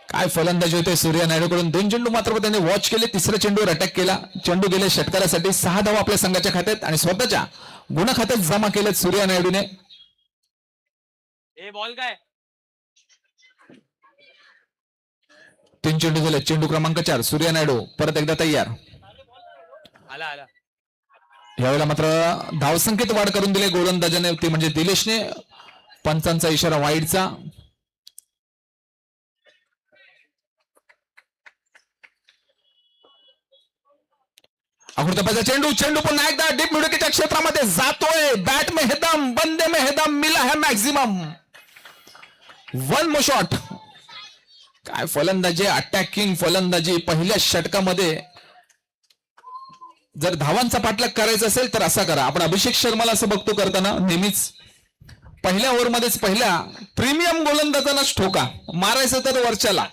काय फलंदाजी होते सूर्या नायडू कडून. 2 चेंडू मात्र त्यांनी वॉच केले. तिसऱ्या चेंडूवर अटॅक केला. चेंडू गेले षटकारासाठी. 6 धावा आपल्या संघाच्या खात्यात आणि स्वतःच्या गुण खात्यात जमा केलेत सूर्या नायडूने. बॉल काय 3 चेंडू झाले. चेंडू क्रमांक 4 सूर्या नायडू परत एकदा तयार. आला यावेळेला मात्र धावसंख्येत वाढ करून दिले गोलंदाजाने, ते म्हणजे दिलेशने. पंचांचा इशारा वाईडचा. अमृताबाईचा चेंडू पुन्हा एकदा डीप मिडुकीच्या क्षेत्रामध्ये जातोय. बॅट में हेदम, बंदे में हेदम, मिला है मॅक्सिमम. 1 मोर शॉट. काय फलंदाजी, अटॅकिंग फलंदाजी. पहिल्या षटकामध्ये जर धावांचा पाठलाग करायचा असेल तर असा करा. आपण अभिषेक शर्माला असं बघतो करताना नेहमीच पहिल्या ओव्हरमध्येच पहिल्या प्रीमियम गोलंदाजांनाच ठोका मारायचं तर वरच्याला.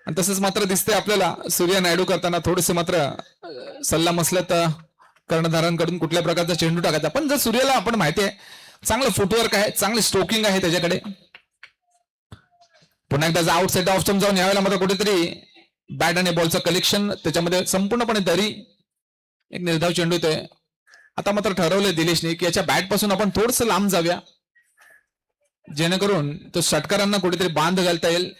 आणि तसंच मात्र दिसते आपल्याला सूर्या नायडू करताना. थोडेसे मात्र सल्ला मसलत कर्णधारांकडून कुठल्या प्रकारचा चेंडू टाकायचा. पण जर सूर्याला आपण माहिती आहे चांगलं फुटवर्क आहे, चांगली स्ट्रोकिंग आहे त्याच्याकडे. पुन्हा एकदा आउटसाइड ऑफ स्टंप जाऊन यावेळेला मात्र कुठेतरी बॅट आणि बॉलचं कलेक्शन त्याच्यामध्ये संपूर्णपणे दरी. एक निर्धाव चेंडू येतोय. आता मात्र ठरवलंय दिलेशने की याच्या बॅट पासून आपण थोडस लांब जाऊया, जेणेकरून तो षटकारांना कुठेतरी बांध घालता येईल.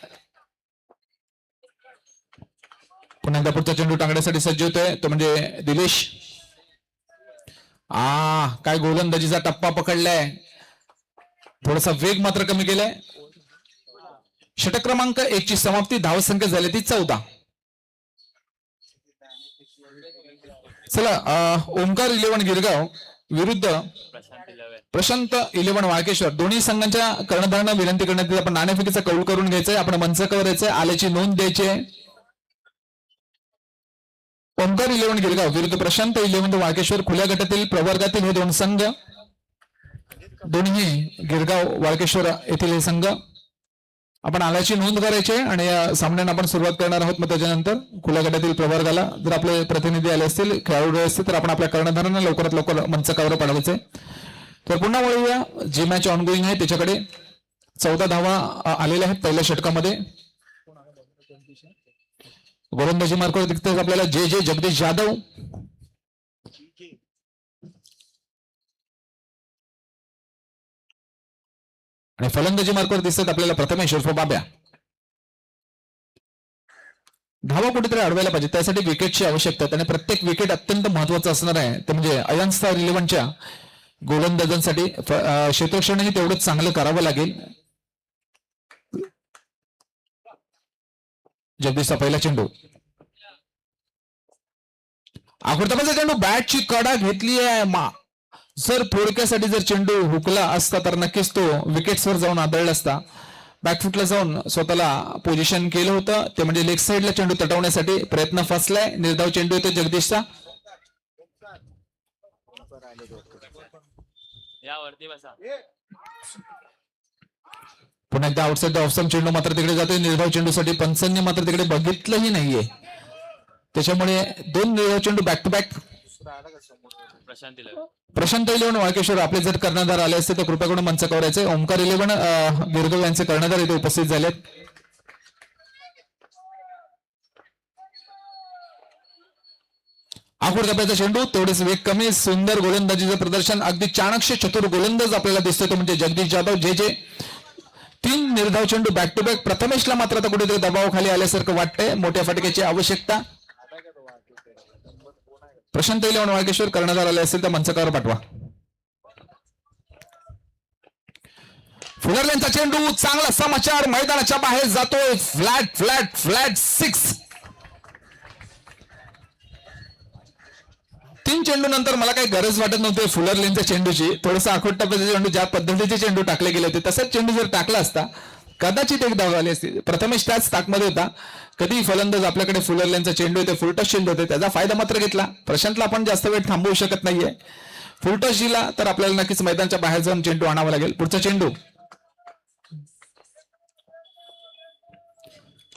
पुन्हा एकदा पुढचा चेंडू टाकण्यासाठी सज्ज होतोय तो म्हणजे दिलेश. काय गोलंदाजीचा टप्पा पकडलाय. थोडासा वेग मात्र कमी केलाय. षटक क्रमांक 1 ची समाप्ती. धावसंख्या झाली ती 14. चला ओमकार 11 गिरगाव विरुद्ध प्रशांत 11 वाळकेश्वर. दोन्ही संघांच्या कर्णधारांना विनंती करण्यात येईल आपण नाणेफेकीचा कौल करून घ्यायचंय. आपण मंच करायचंय, आल्याची नोंद द्यायची आहे. ओमकार 11 गिरगाव विरुद्ध प्रशांत 11 वाळकेश्वर. खुल्या गटातील प्रवर्गातील हे 2 संघ, दोन्ही गिरगाव वाळकेश्वर येथील हे संघ. आपण आल्याची नोंद करायची आहे आणि या सामन्यांना आपण सुरुवात करणार आहोत. मग त्याच्यानंतर खुल्या गटातील प्रवर्गाला जर आपले प्रतिनिधी आले असतील, खेळाडू असतील, तर आपण आपल्या कर्णधारांना लवकरात लवकर मंचावर पाठवायचे. तर पुन्हा वळूया जी मॅच ऑनगोईंग आहे त्याच्याकडे. 14 धावा आलेल्या आहेत पहिल्या षटकामध्ये. गोलंदाजी मार्कवर दिसतात आपल्याला जे जगदीश जाधव. आणि फलंदाजी मार्कवर दिसतात आपल्याला प्रथमेश उर्फ बाब्या. धावा कुठेतरी अडवायला पाहिजे, त्यासाठी विकेटची आवश्यकता आहे आणि प्रत्येक विकेट अत्यंत महत्वाचं असणार आहे. ते म्हणजे अयन स्टार 11च्या गोलंदाजांसाठी क्षेत्ररक्षणही तेवढंच चांगलं करावं लागेल. जगदीशचा पहिला चेंडू. आखुरताबाचा चेंडू बॅटची कडा घेतली आहे. जर थोडक्यासाठी जर चेंडू हुकला असता तर नक्कीच तो विकेट्सवर जाऊन आदळला असता. बॅकफुटला जाऊन स्वतःला पोझिशन केलं होतं ते म्हणजे लेग साईडला चेंडू तटवण्यासाठी प्रयत्न फसलाय. निर्धाव चेंडू येतो जगदीशचा. या वरती बसा. पुन्हा एकदा आउटसाइड ऑफ स्टंप चेंडू मात्र तिकडे जातोय. निर्धाव चेंडूसाठी पंचांनी मात्र तिकडे बघितलंही नाहीये. त्याच्यामुळे 2 निर्धाव चेंडू back to back. Prashant 11 Walkeshwar आपले जर कर्णधार आले असते तर कृपया करून मंच करायचे. ओमकार 11 गिरगाव यांचे कर्णधार इथे उपस्थित झालेत. आखूड कप्प्याचा चेंडू तेवढेच वेग कमी. सुंदर गोलंदाजीचं प्रदर्शन. अगदी चाणक्य चतुर गोलंदाज आपल्याला दिसतोय तो म्हणजे जगदीश जाधव. जे 3 निर्धाव चेंडू बॅक टू बॅक. प्रथमेशला मात्र आता कुठेतरी दबावाखाली आल्यासारखं वाटतंय. मोठ्या फटक्याची आवश्यकता. प्रशांत 11 वाळकेश्वर कर्णधार आले असेल तर मंचकावर पाठवा. फुलरलेनचा चेंडू चांगला समाचार. मैदानाच्या बाहेर जातोय. Flat flat flat 6. 3 चेंडू नंतर मला काही गरज वाटत नव्हती फुलरलेनच्या चेंडूची. थोडंसं आखूड टप्प्याचे चेंडू ज्या पद्धतीचे चेंडू टाकले गेले होते तसाच चेंडू जर टाकला असता कदाचित एक धाव आली असती. प्रथमेश त्याच ताकमध्ये होता. कधी फलंदाज आपल्याकडे फुलरलेनचा चेंडू येते फुलटॉस चेंडू होते त्याचा फायदा मात्र घेतला. प्रशांतला आपण जास्त वेळ थांबवू शकत नाहीये. फुलटॉस दिला तर आपल्याला नक्कीच मैदानाच्या बाहेर जाऊन चेंडू आणावा लागेल. पुढचा चेंडू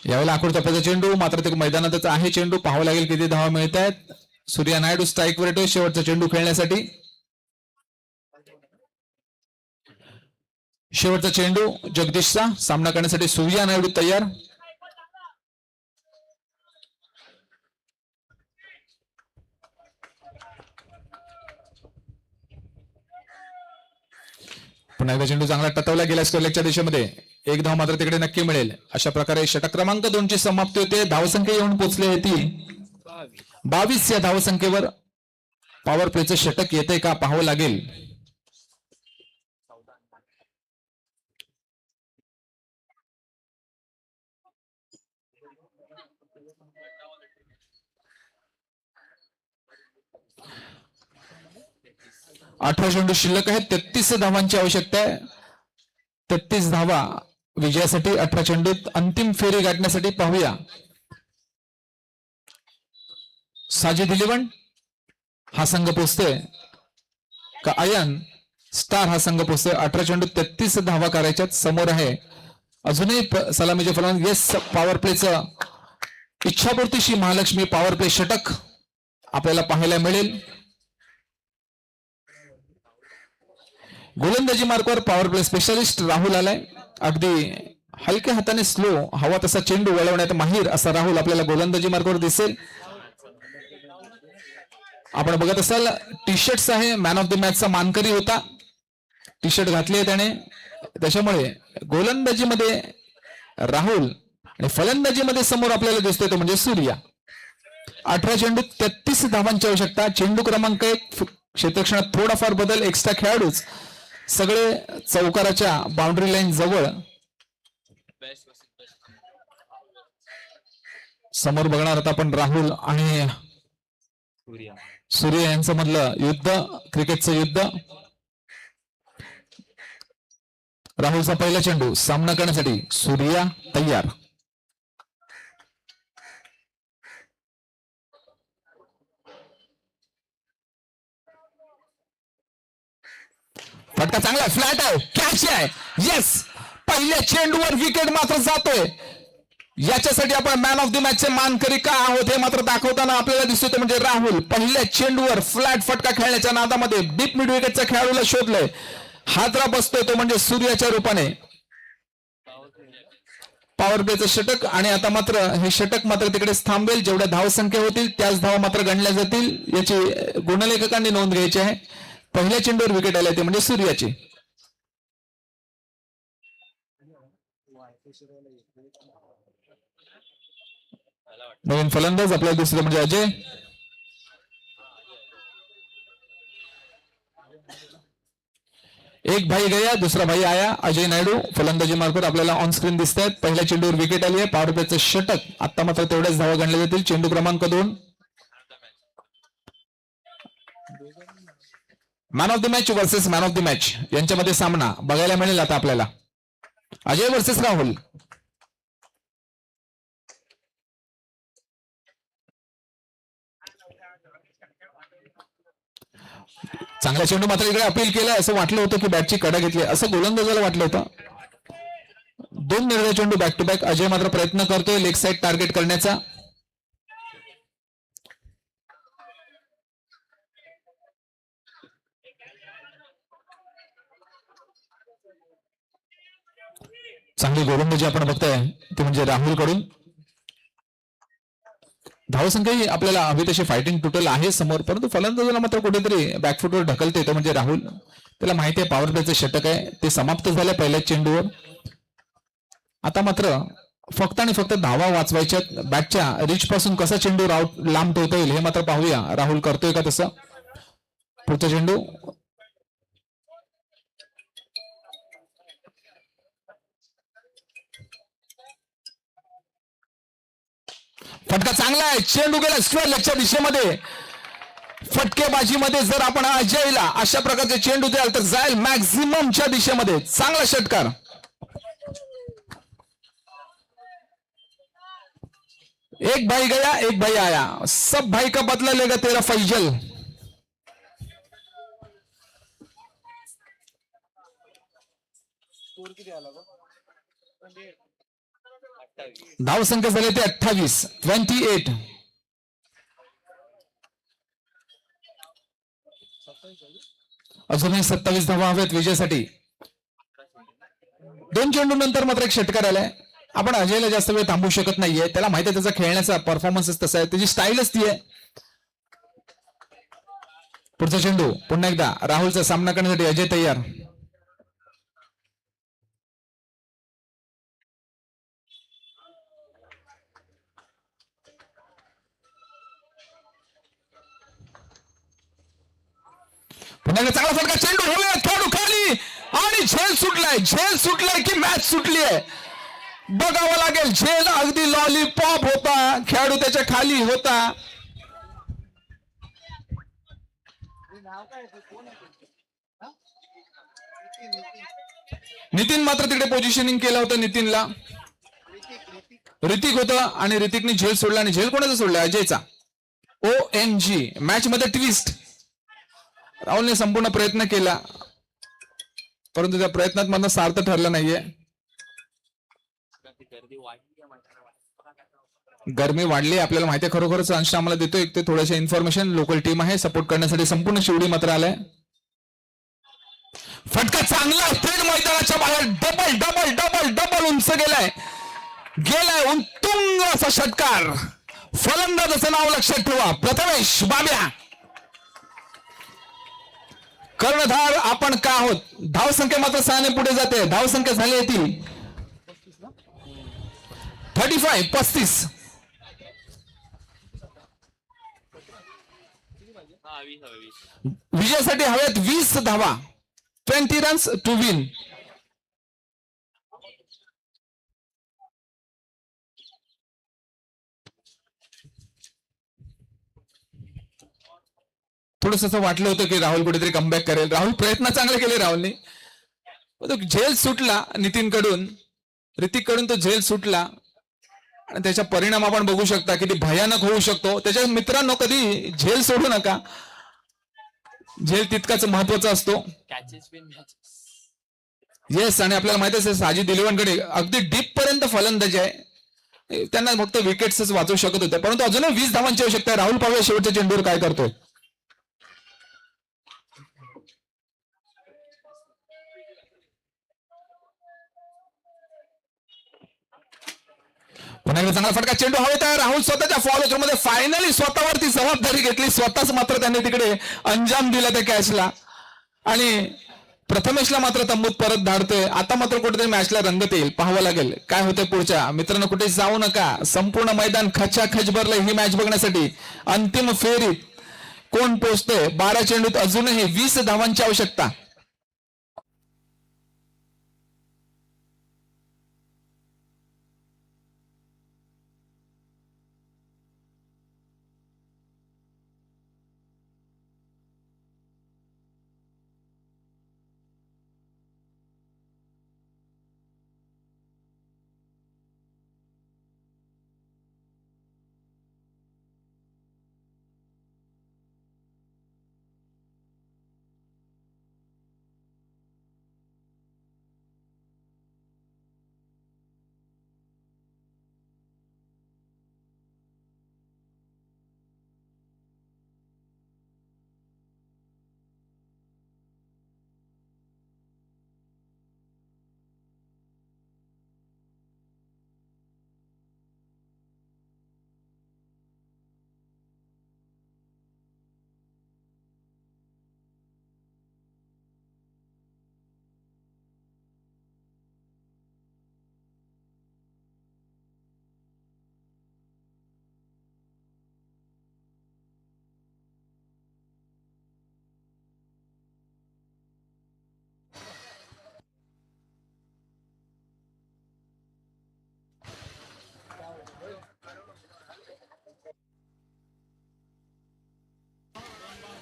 यावेळेला आखूड टप्प्याचा चेंडू मात्र ते मैदानातच आहे. चेंडू पाहावं लागेल किती धावा मिळत आहेत. सूर्या नायडू स्ट्राईकवर येतो शेवटचा चेंडू खेळण्यासाठी. शेवटचा चेंडू जगदीशचा. सामना करण्यासाठी सूर्या नायडू तयार. पुन्हा एकदा चेंडू चांगला टतवला गेला स्कोरलेगच्या दिशेमध्ये. 1 धाव मात्र तिकडे नक्की मिळेल. अशा प्रकारे षटक क्रमांक 2 ची समाप्ती होते. धावसंख्या येऊन पोहोचली आहे ती 22. या धावसंख्येवर पॉवर प्लेचं षटक येते का पाहावं लागेल. अठरा चेंडू शिल्लक आहेत. 33 धावांची आवश्यकता आहे. 33 धावा विजयासाठी 18 चेंडूत अंतिम फेरी गाठण्यासाठी पाहूया. साजिद 11 हा संघ पोचतोय का अयन स्टार हा संघ पोचतोय. 18 चेंडू 33 धावा करायच्यात. समोर आहे अजूनही सलामीचे फलंदाज. येस पॉवर प्लेचं इच्छापूर्तीशी महालक्ष्मी पॉवर प्ले षटक आपल्याला पाहायला मिळेल. गोलंदाजी मार्कवर पॉवर प्ले स्पेशलिस्ट राहुल आलाय. अगदी हलक्या हाताने स्लो हवा तसा चेंडू वळवण्यात माहीर असा राहुल आपल्याला गोलंदाजी मार्कवर दिसेल. आपण बघत असाल टी शर्ट्स आहे. मॅन ऑफ द मॅचचा मानकरी होता. टी शर्ट घातली आहे त्याने. त्याच्यामुळे गोलंदाजीमध्ये राहुल आणि फलंदाजीमध्ये समोर आपल्याला दिसतोय तो म्हणजे सूर्या. 18 चेंडू 33 धावांची आवश्यकता. चेंडू क्रमांक 1 क्षेत्रक्षणात थोडाफार बदल. एक्स्ट्रा खेळाडूच सगळे चौकाराच्या बाउंड्री लाईन जवळ. समोर बघणार आता आपण राहुल आणि सूर्य यांचं मधलं युद्ध. क्रिकेटचं युद्ध. राहुलचा पहिला चेंडू सामना करण्यासाठी सूर्या तयार. फटका चांगला फ्लॅट आहे. कॅच आहे. येस पहिल्या चेंडूवर विकेट मात्र जातोय. याच्यासाठी आपण मॅन ऑफ द मॅचचे मानकरी का आहोत हे मात्र दाखवताना आपल्याला दिसतोय म्हणजे राहुल. पहिल्या चेंडूवर फ्लॅट फटका खेळण्याच्या नादामध्ये डीप मिड विकेटच्या खेळाडूला शोधलंय. हादरा बसतोय तो म्हणजे सूर्याच्या रूपाने. पॉवर प्लेचं षटक आणि आता मात्र हे षटक मात्र तिकडेच थांबेल. जेवढ्या धावसंख्या होतील त्याच धावा मात्र गणल्या जातील. याची गुणलेखकांनी नोंद घ्यायची आहे. पहिल्या चेंडूवर विकेट आले ते म्हणजे सूर्याची. नवीन फलंदाज आपल्याला दुसरे म्हणजे अजय. एक भाई गया दुसरा भाई आया. अजय नायडू फलंदाजी मार्फत आपल्याला ऑन स्क्रीन दिसत आहेत. पहिल्या चेंडूवर विकेट आली आहे. पॉवर प्लेचं षटक. आता मात्र तेवढ्याच धावा गणल्या जातील. चेंडू क्रमांक 2. Man of the match versus man of the match यांच्यामध्ये सामना बघायला मिळेल आता आपल्याला. अजय वर्सेस राहुल. चांगला चेंडू मात्र इकडे अपील केलं. असं वाटलं होतं की बॅटची कडा घेतली असं गोलंदाजाला वाटलं होतं. दोन निर्णय चेंडू बॅक टू बॅक. अजय मात्र प्रयत्न करतोय लेग साइड टार्गेट करण्याचा. चांगली गोलंदाजी आपण बघताय ते म्हणजे राहुल कडून. धावसंख्या ही आपल्याला हवी तशी फायटिंग टोटल आहे समोर, परंतु फलंदाजाला मात्र कुठेतरी बॅकफुटवर ढकलते येतो म्हणजे राहुल. त्याला माहिती आहे पॉवर प्लेचं षटक आहे ते समाप्त झालं पहिल्याच चेंडूवर. आता मात्र फक्त आणि फक्त धावा वाचवायच्या. बॅटच्या रिच पासून कसा चेंडू लांब ठेवता येईल हे मात्र पाहूया. राहुल करतोय का तसं. पुढचा चेंडू फटका चांगला आहे. चेंडू गेला स्क्वेअर लेगच्या दिशेमध्ये. फटकेबाजीमध्ये जर आपण अजयला अशा प्रकारचे चेंडू द्याल तर जाईल मॅक्झिममच्या दिशेमध्ये. चांगला षटकार. एक भाई गया एक भाई आया, सब भाई का बदला लेगा तेरा फैजल. धाव संख्या झाले ते 28. 28. अजूनही 27 धावा हव्यात विजयासाठी. दोन चेंडू नंतर मात्र एक षटकार आलाय. आपण अजयला जास्त वेळ थांबू शकत नाहीये. त्याला माहिती आहे त्याचा खेळण्याचा परफॉर्मन्स तसा आहे, त्याची स्टाईलच ती आहे. पुढचा चेंडू पुन्हा एकदा राहुलचा सामना करण्यासाठी अजय तयार. पुन्हा चांगला फटका. चेंडू होऊया खेळाडू खाली आणि झेल सुटलाय. झेल सुटलाय की मॅच सुटली आहे बघावं लागेल. झेल अगदी लॉलीपॉप होता. खेळाडू त्याच्या खाली होता. नितीन मात्र तिकडे पोझिशनिंग केलं होतं. नितीनला ऋतिक होतं आणि ऋतिकने झेल सोडला. आणि झेल कोणाचा सोडला. अजयचा. OMG मॅच मध्ये ट्विस्ट. राहुलने संपूर्ण प्रयत्न केला परंतु त्या प्रयत्नात मला सार्थ ठरलं नाहीये. गरमी वाढली आपल्याला माहिती आहे. खरोखरच अंश आम्हाला देतोय ते थोड्याशा इन्फॉर्मेशन. लोकल टीम आहे सपोर्ट करण्यासाठी. संपूर्ण शिवडी मात्र आलाय. फटका चांगला थेट मैदानाच्या बाहेर. डबल डबल डबल डबल उंच गेलाय. उत्तुंग असा षटकार. फलंदाजाचं नाव लक्षात ठेवा प्रथमेश बाब्या. कर्णधार आपण का आहोत. धावसंख्या मात्र 6 पुढे जाते. धावसंख्या झाली येतील 35. विजयासाठी हव्यात 20 धावा. 20 रन्स टू विन. थोडस असं वाटलं होतं की राहुल कुठेतरी कमबॅक करेल. राहुल प्रयत्न चांगले केले राहुलने. झेल सुटला नितीन कडून. ऋतिक कडून तो झेल सुटला आणि त्याचा परिणाम आपण बघू शकता किती भयानक होऊ शकतो. त्याच्या मित्रांनो कधी झेल सोडू नका. झेल तितकाच महत्वाचा असतो. येस. आणि आपल्याला माहित आहे साजिद दिलवानकडे अगदी डीप पर्यंत फलंदाजी आहे. त्यांना फक्त विकेट्सच वाचवू शकत होते परंतु अजूनही 20 धावांची आवश्यकता आहे. राहुल पाहूया शेवटच्या चेंडूवर काय करतोय. पुन्हा चांगला फटका. चेंडू हवेत आहे. राहुल स्वतःच्या फॉलो मध्ये फायनली स्वतःवरती जबाबदारी घेतली. स्वतःच मात्र त्यांनी तिकडे अंजाम दिला त्या कॅचला. आणि प्रथमेशला मात्र तंबूत परत धाडतोय. आता मात्र कुठेतरी मॅचला रंगत येईल. पाहावं लागेल काय होतंय पुढच्या. मित्रांनो कुठे जाऊ नका. संपूर्ण मैदान खचाखच भरलंय ही मॅच बघण्यासाठी. अंतिम फेरीत कोण पोहोचतोय. 12 चेंडूत अजूनही 20 धावांची आवश्यकता.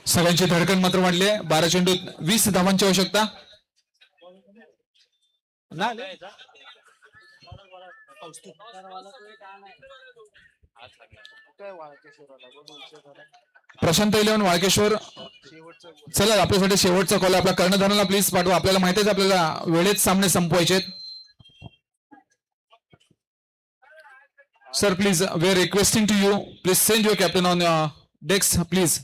सगळ्यांची धडकन मात्र वाढली आहे. 12 चेंडूत 20 धावांची आवश्यकता. प्रशांत 11 वाळकेश्वर. चला आपल्यासाठी शेवटचा कॉल आपला कर्णधाराला प्लीज पाठवा. आपल्याला माहिती आहे आपल्याला वेळेत सामने संपवायचे. Sir please we are requesting to you please send your captain on desk please.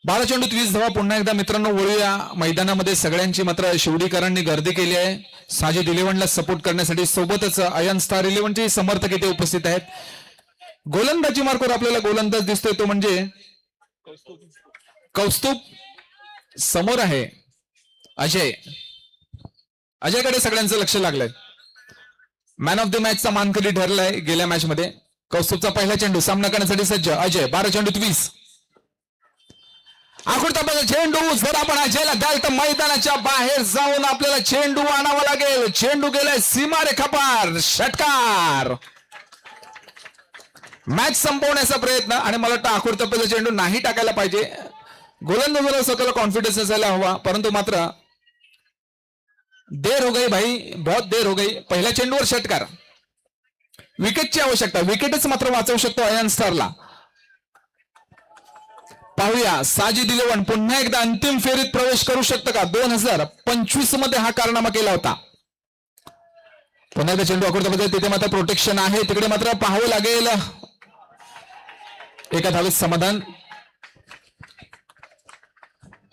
12 चेंडूत 20 धावा. पुन्हा एकदा मित्रांनो वळूया मैदानामध्ये. सगळ्यांची मात्र शिवडीकरांनी गर्दी केली आहे साजिद 11ला सपोर्ट करण्यासाठी. सोबतच अयन स्टार 11चे समर्थक इथे उपस्थित आहेत. गोलंदाजी मार्कवर आपल्याला गोलंदाज दिसतोय तो म्हणजे कौस्तुभ. समोर आहे अजय. अजयकडे सगळ्यांचं लक्ष लागलंय. मॅन ऑफ द मॅचचा मानकरी ठरलाय गेल्या मॅच मध्ये. कौस्तुभचा पहिला चेंडू सामना करण्यासाठी सज्ज अजय. 12 चेंडूत 20. आखुडता चेंडू जर आपण अजयला द्याल तर मैदानाच्या बाहेर जाऊन आपल्याला चेंडू आणावा लागेल. चेंडू गेलाय सीमारेखा पार. षटकार. मॅच संपवण्याचा प्रयत्न आणि मला वाटतं आखूड टप्प्याचा चेंडू नाही टाकायला पाहिजे. गोलंदाजाला स्वतःला कॉन्फिडन्स असायला हवा. परंतु मात्र देर हो गई भाई, बहुत देर हो गई. पहिल्या चेंडूवर षटकार. विकेटची आवश्यकता. विकेटच मात्र वाचवू शकतो अयन स्टारला. पाहूया साजिद 11 पुन्हा एकदा अंतिम फेरीत प्रवेश करू शकतं का. 2025 मध्ये हा कारनामा केला होता. पुन्हा एकदा चेंडू आखूड टप्प्यात. तिथे मात्र प्रोटेक्शन आहे. तिकडे मात्र पाहावं लागेल. एका धावेत समाधान.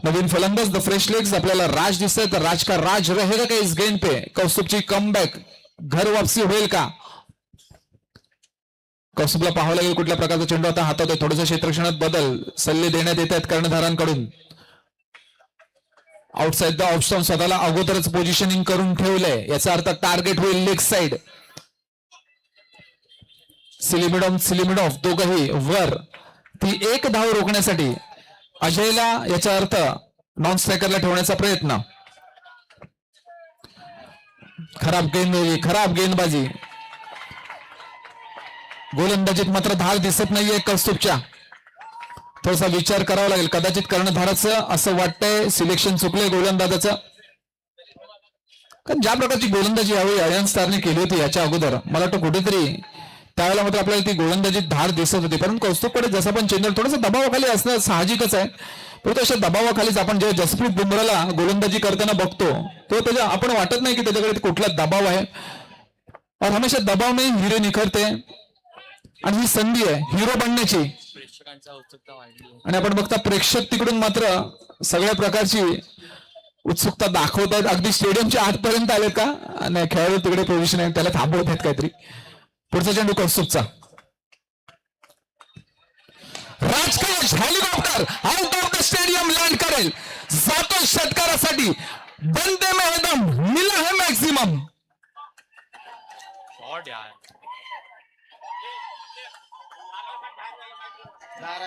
नवीन फलंदाज द फ्रेश लेग्स आपल्याला राज दिसतोय. तर राज का राज रहेगा का इस गेंद पे. कौस्तुभची कमबॅक घर वापसी होईल का. कौस्तुभला पाहावं लागेल कुठल्या प्रकारचा चेंडू आता हातात आहे. थोडंसं क्षेत्ररक्षणात बदल सल्ले देण्यात येत आहेत कर्णधारांकडून. आउटसाइड द ऑफ स्टॉन स्वतःला अगोदरच पोझिशनिंग करून ठेवलंय. याचा अर्थ टार्गेट होईल लेग साइड. सिलिमिडॉफ दोघंही वर. ती एक धाव रोखण्यासाठी अजयला याचा अर्थ नॉन स्ट्रायकरला ठेवण्याचा प्रयत्न. खराब गेंदबाजी. गोलंदाजीत मात्र धार दिसत नाहीये कौस्तुभच्या. थोडासा विचार करावा लागेल. कदाचित कर्णधाराचं असं वाटतंय सिलेक्शन चुकलंय गोलंदाजाचं. कारण ज्या प्रकारची गोलंदाजी यावेळी अयन स्टारने केली होती याच्या अगोदर मला वाटतं कुठेतरी त्यावेळेला मात्र आपल्याला ती गोलंदाजी धार दिसत होती. परंतु कौस्तुभकडे जसं पण चेंडू थोडंसं दबावाखाली असणं साहजिकच आहे. परंतु अशा दबावाखालीच आपण जेव्हा जसप्रीत बुमराला गोलंदाजी करताना बघतो तो त्याच्या आपण वाटत नाही की त्याच्याकडे कुठला दबाव आहे. और हमेशा दबाव नाही हिरे निखरते. आणि ही संधी आहे हिरो बनण्याची. आणि आपण बघता प्रेक्षक तिकडून मात्र सगळ्या प्रकारची उत्सुकता दाखवतात. अगदी स्टेडियमच्या आतपर्यंत आले का. आणि खेळाडू तिकडे पोझिशन आहे त्याला थांबवत आहेत काहीतरी. पुढचा चेंडू कौस्तुभचा. Rajkot helicopter out of the stadium land करेल. जातो षटकारासाठी. बंदे में एकदम मिला है मॅक्सिमम.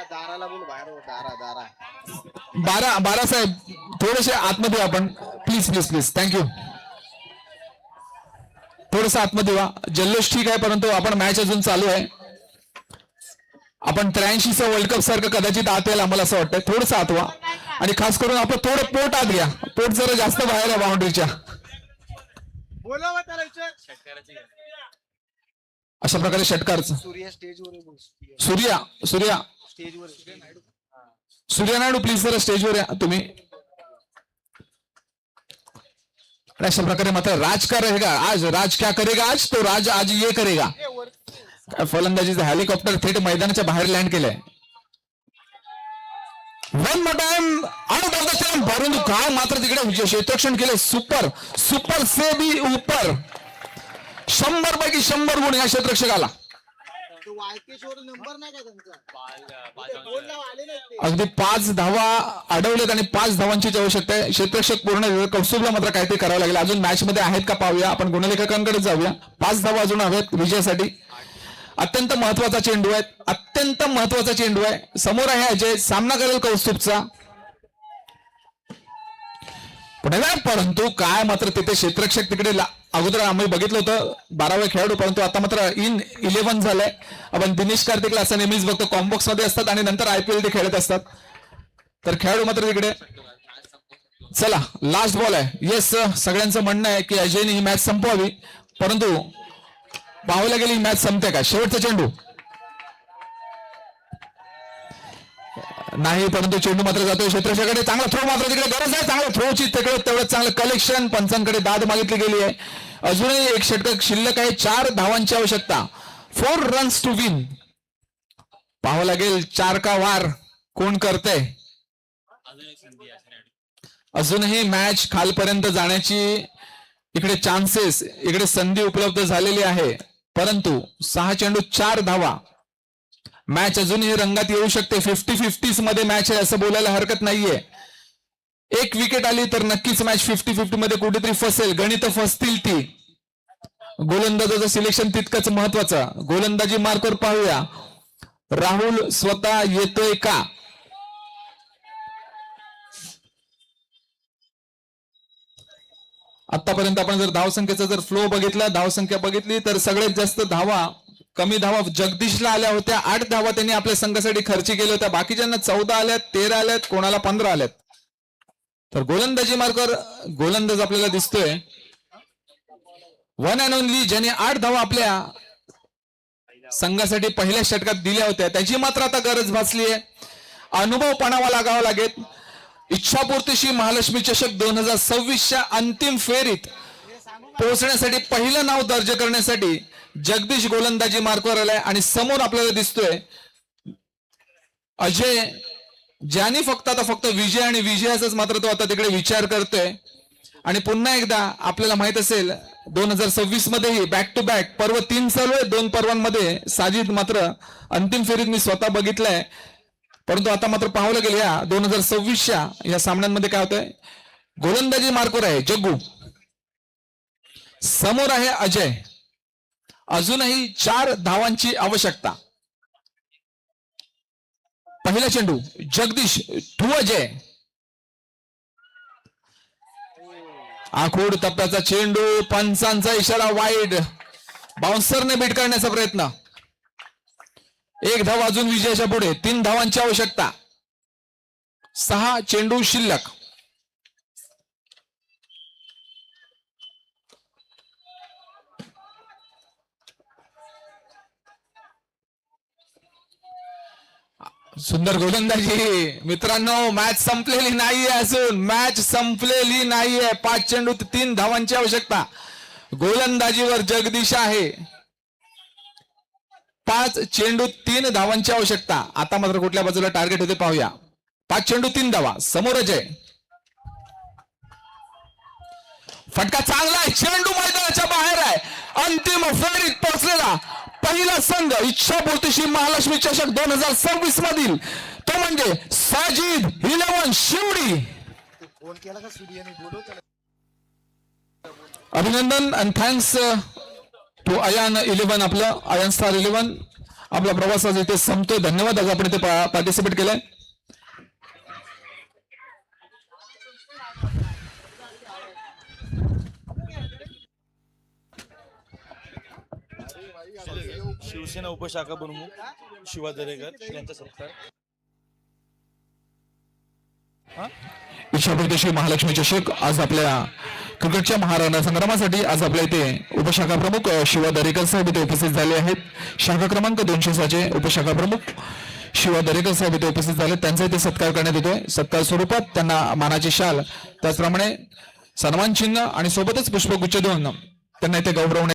दाराला बोल बाहेर. दारा 12 साहेब थोडेसे आतमध्ये आपण प्लीज थँक्यू. थोडस आतमध्ये व्हा. जल्लोष ठीक आहे परंतु आपण मॅच अजून चालू आहे. आपण 83चा वर्ल्ड कप सारखं कदाचित आत येईल आम्हाला असं वाटतंय. थोडंसं आत व्हा. आणि खास करून आपण थोडं पोट आत घ्या. पोट जरा जास्त बाहेर आहे बाउंड्रीच्या. अशा प्रकारे षटकारचं. सूर्या स्टेजवर. सूर्या स्टेजवर. सूर्या नायडू प्लीज जरा स्टेजवर या तुम्ही. अशा प्रकारे मात्र राज का रहेगा आज. राज क्या करेगा आज. तो राज आज ये करेगा. फलंदाजीचं हेलिकॉप्टर थेट मैदानाच्या बाहेर लँड केलंय. One more time out of the stump. भरून काय मात्र तिकडे क्षेत्ररक्षण केलं. सुपर से भी ऊपर. 100 पैकी 100 गुण या क्षेत्ररक्षकाला. नंबर नाही का त्यांचा. अगदी 5 धावा अडवलेत आणि 5 धावांची आवश्यकता आहे. क्षेत्ररक्षक पूर्ण. कौस्तुभला मात्र काहीतरी करावं लागेल. अजून मॅच मध्ये आहेत का पाहूया. आपण गुणलेखकांकडे जाऊया. 5 धावा अजून हव्यात विजयासाठी. अत्यंत महत्वाचा चेंडू आहे. अत्यंत महत्वाचा चेंडू आहे. समोर आहे अजय. सामना करेल कौस्तुभचा. पुढे नाही, परंतु काय मात्र तिथे क्षेत्ररक्षक तिकडे अगोदर आम्ही बघितलं होतं 12वे खेळाडू, परंतु आता मात्र इन 11 झालंय. आपण दिनेश कार्तिकला असं नेहमीच बघतो कॉम्बॉक्स मध्ये असतात आणि नंतर IPL ते खेळत असतात. तर खेळाडू मात्र तिकडे. चला लास्ट बॉल आहे. येस, सगळ्यांचं म्हणणं आहे की अजयने ही मॅच संपवावी, परंतु पाहायला गेली ही मॅच संपते का? शेवटचा चेंडू नाही, परंतु चेंडू मात्र जातोय क्षेत्ररक्षकाकडे. चांगला थ्रो मात्र तिकडे गरज आहे, चांगला थ्रोची तेवढं चांगलं कलेक्शन. पंचांकडे दाद मागितली गेली आहे. अजूनही एक षटक शिल्लक आहे. 4 धावांची आवश्यकता. 4 रन्स टू विन. पाहावं लागेल 4 का वार कोण करतंय. अजूनही मॅच खालपर्यंत जाण्याची इकडे चान्सेस, इकडे संधी उपलब्ध झालेली आहे, परंतु 6 चेंडू 4 धावा. मॅच अजूनही रंगात येऊ शकते. 50-50 मध्ये मॅच आहे असं बोलायला हरकत नाहीये. एक विकेट आली तर नक्कीच मॅच 50-50 मध्ये कुठेतरी फसेल. गणित फसतील ती. गोलंदाजाचं सिलेक्शन तितकंच महत्वाचं. गोलंदाजी मार्कवर पाहूया. राहुल स्वतः येतोय का? आतापर्यंत आपण जर धावसंख्येचा जर फ्लो बघितला, धावसंख्या बघितली तर सगळ्यात जास्त धावा, कमी धावा जगदीशला आल्या होत्या. 8 धावा त्यांनी आपल्या संघासाठी खर्ची केल्या होत्या. बाकीच्यांना 14 आल्यात, 13 आल्यात, कोणाला 15 आल्यात. तर गोलंदाजी मार्कर गोलंदाज आपल्याला दिसतोय वन अँड ओनली, ज्याने 8 धावा आपल्या संघासाठी पहिल्या षटकात दिल्या होत्या. त्याची मात्र आता गरज भासली आहे. अनुभव पणावा लागावा लागेल. इच्छापूर्तीशी महालक्ष्मी चषक 2026च्या अंतिम फेरीत पोहोचण्यासाठी पहिलं नाव दर्ज करण्यासाठी जगदीश गोलंदाजी मार्कवर आलाय आणि समोर आपल्याला दिसतोय अजय, ज्याने फक्त विजय आणि विजयाचाच मात्र तो आता तिकडे विचार करतोय. आणि पुन्हा एकदा आपल्याला माहित असेल 2026 मध्येही बॅक टू बॅक पर्व 3 चालू आहे. 2 पर्वांमध्ये साजिद मात्र अंतिम फेरीत मी स्वतः बघितलंय, परंतु आता मात्र पाहावं लागेल या 2026च्या या सामन्यांमध्ये काय होतंय. गोलंदाजी मार्कवर आहे जग्गू, समोर आहे अजय. अजूनही 4 धावांची आवश्यकता. पहिला चेंडू जगदीश टू अजय. आखूड टप्प्याचा चेंडू, पंचांचा इशारा वाईड. बाउन्सरने बीट करण्याचा प्रयत्न. 1 धाव अजून विजयाच्या पुढे. 3 धावांची आवश्यकता. 6 चेंडू शिल्लक. सुंदर गोलंदाजी मित्रांनो. मॅच संपलेली नाहीये, अजून मॅच संपलेली नाहीये. 5 चेंडू 3 धावांची आवश्यकता. गोलंदाजीवर जगदीश आहे. 5 चेंडू 3 धावांची आवश्यकता. आता मात्र कुठल्या बाजूला टार्गेट होते पाहूया. 5 चेंडू 3 धावा. समोर अजय. फटका चांगला आहे. चेंडू मैदानाच्या बाहेर आहे. अंतिम फेरीत पोहोचलेला पहिला संघ इच्छापूर्तीशी महालक्ष्मी चषक 2026 मधील तो म्हणजे साजिद 11 शिवडी. फोन केला का सूर्याने? बोलव त्याला. अभिनंदन अँड थँक्स टू अयान 11. आपलं अयान स्टार 11 आपला प्रवास आज इथे संपतोय. धन्यवाद आज आपण इथे पार्टिसिपेट केलाय. शिवसेना उपशाखा प्रमुख शिवा दरेकर यांचा सत्कार. इच्छापूर्तीशी महालक्ष्मी चषक आज आपल्या क्रिकेटच्या महाराणा संग्रामासाठी आज आपल्या इथे उपशाखा प्रमुख शिवा दरेकर साहेब इथे उपस्थित झाले आहेत. शाखा क्रमांक 206 उपशाखा प्रमुख शिवा दरेकर साहेब इथे उपस्थित झाले. त्यांचा इथे सत्कार करण्यात येतोय. सत्कार स्वरूपात त्यांना मानाची शाल, त्याचप्रमाणे सन्मान चिन्ह आणि सोबतच पुष्पगुच्छ देऊन त्यांना इथे गौरवण्यात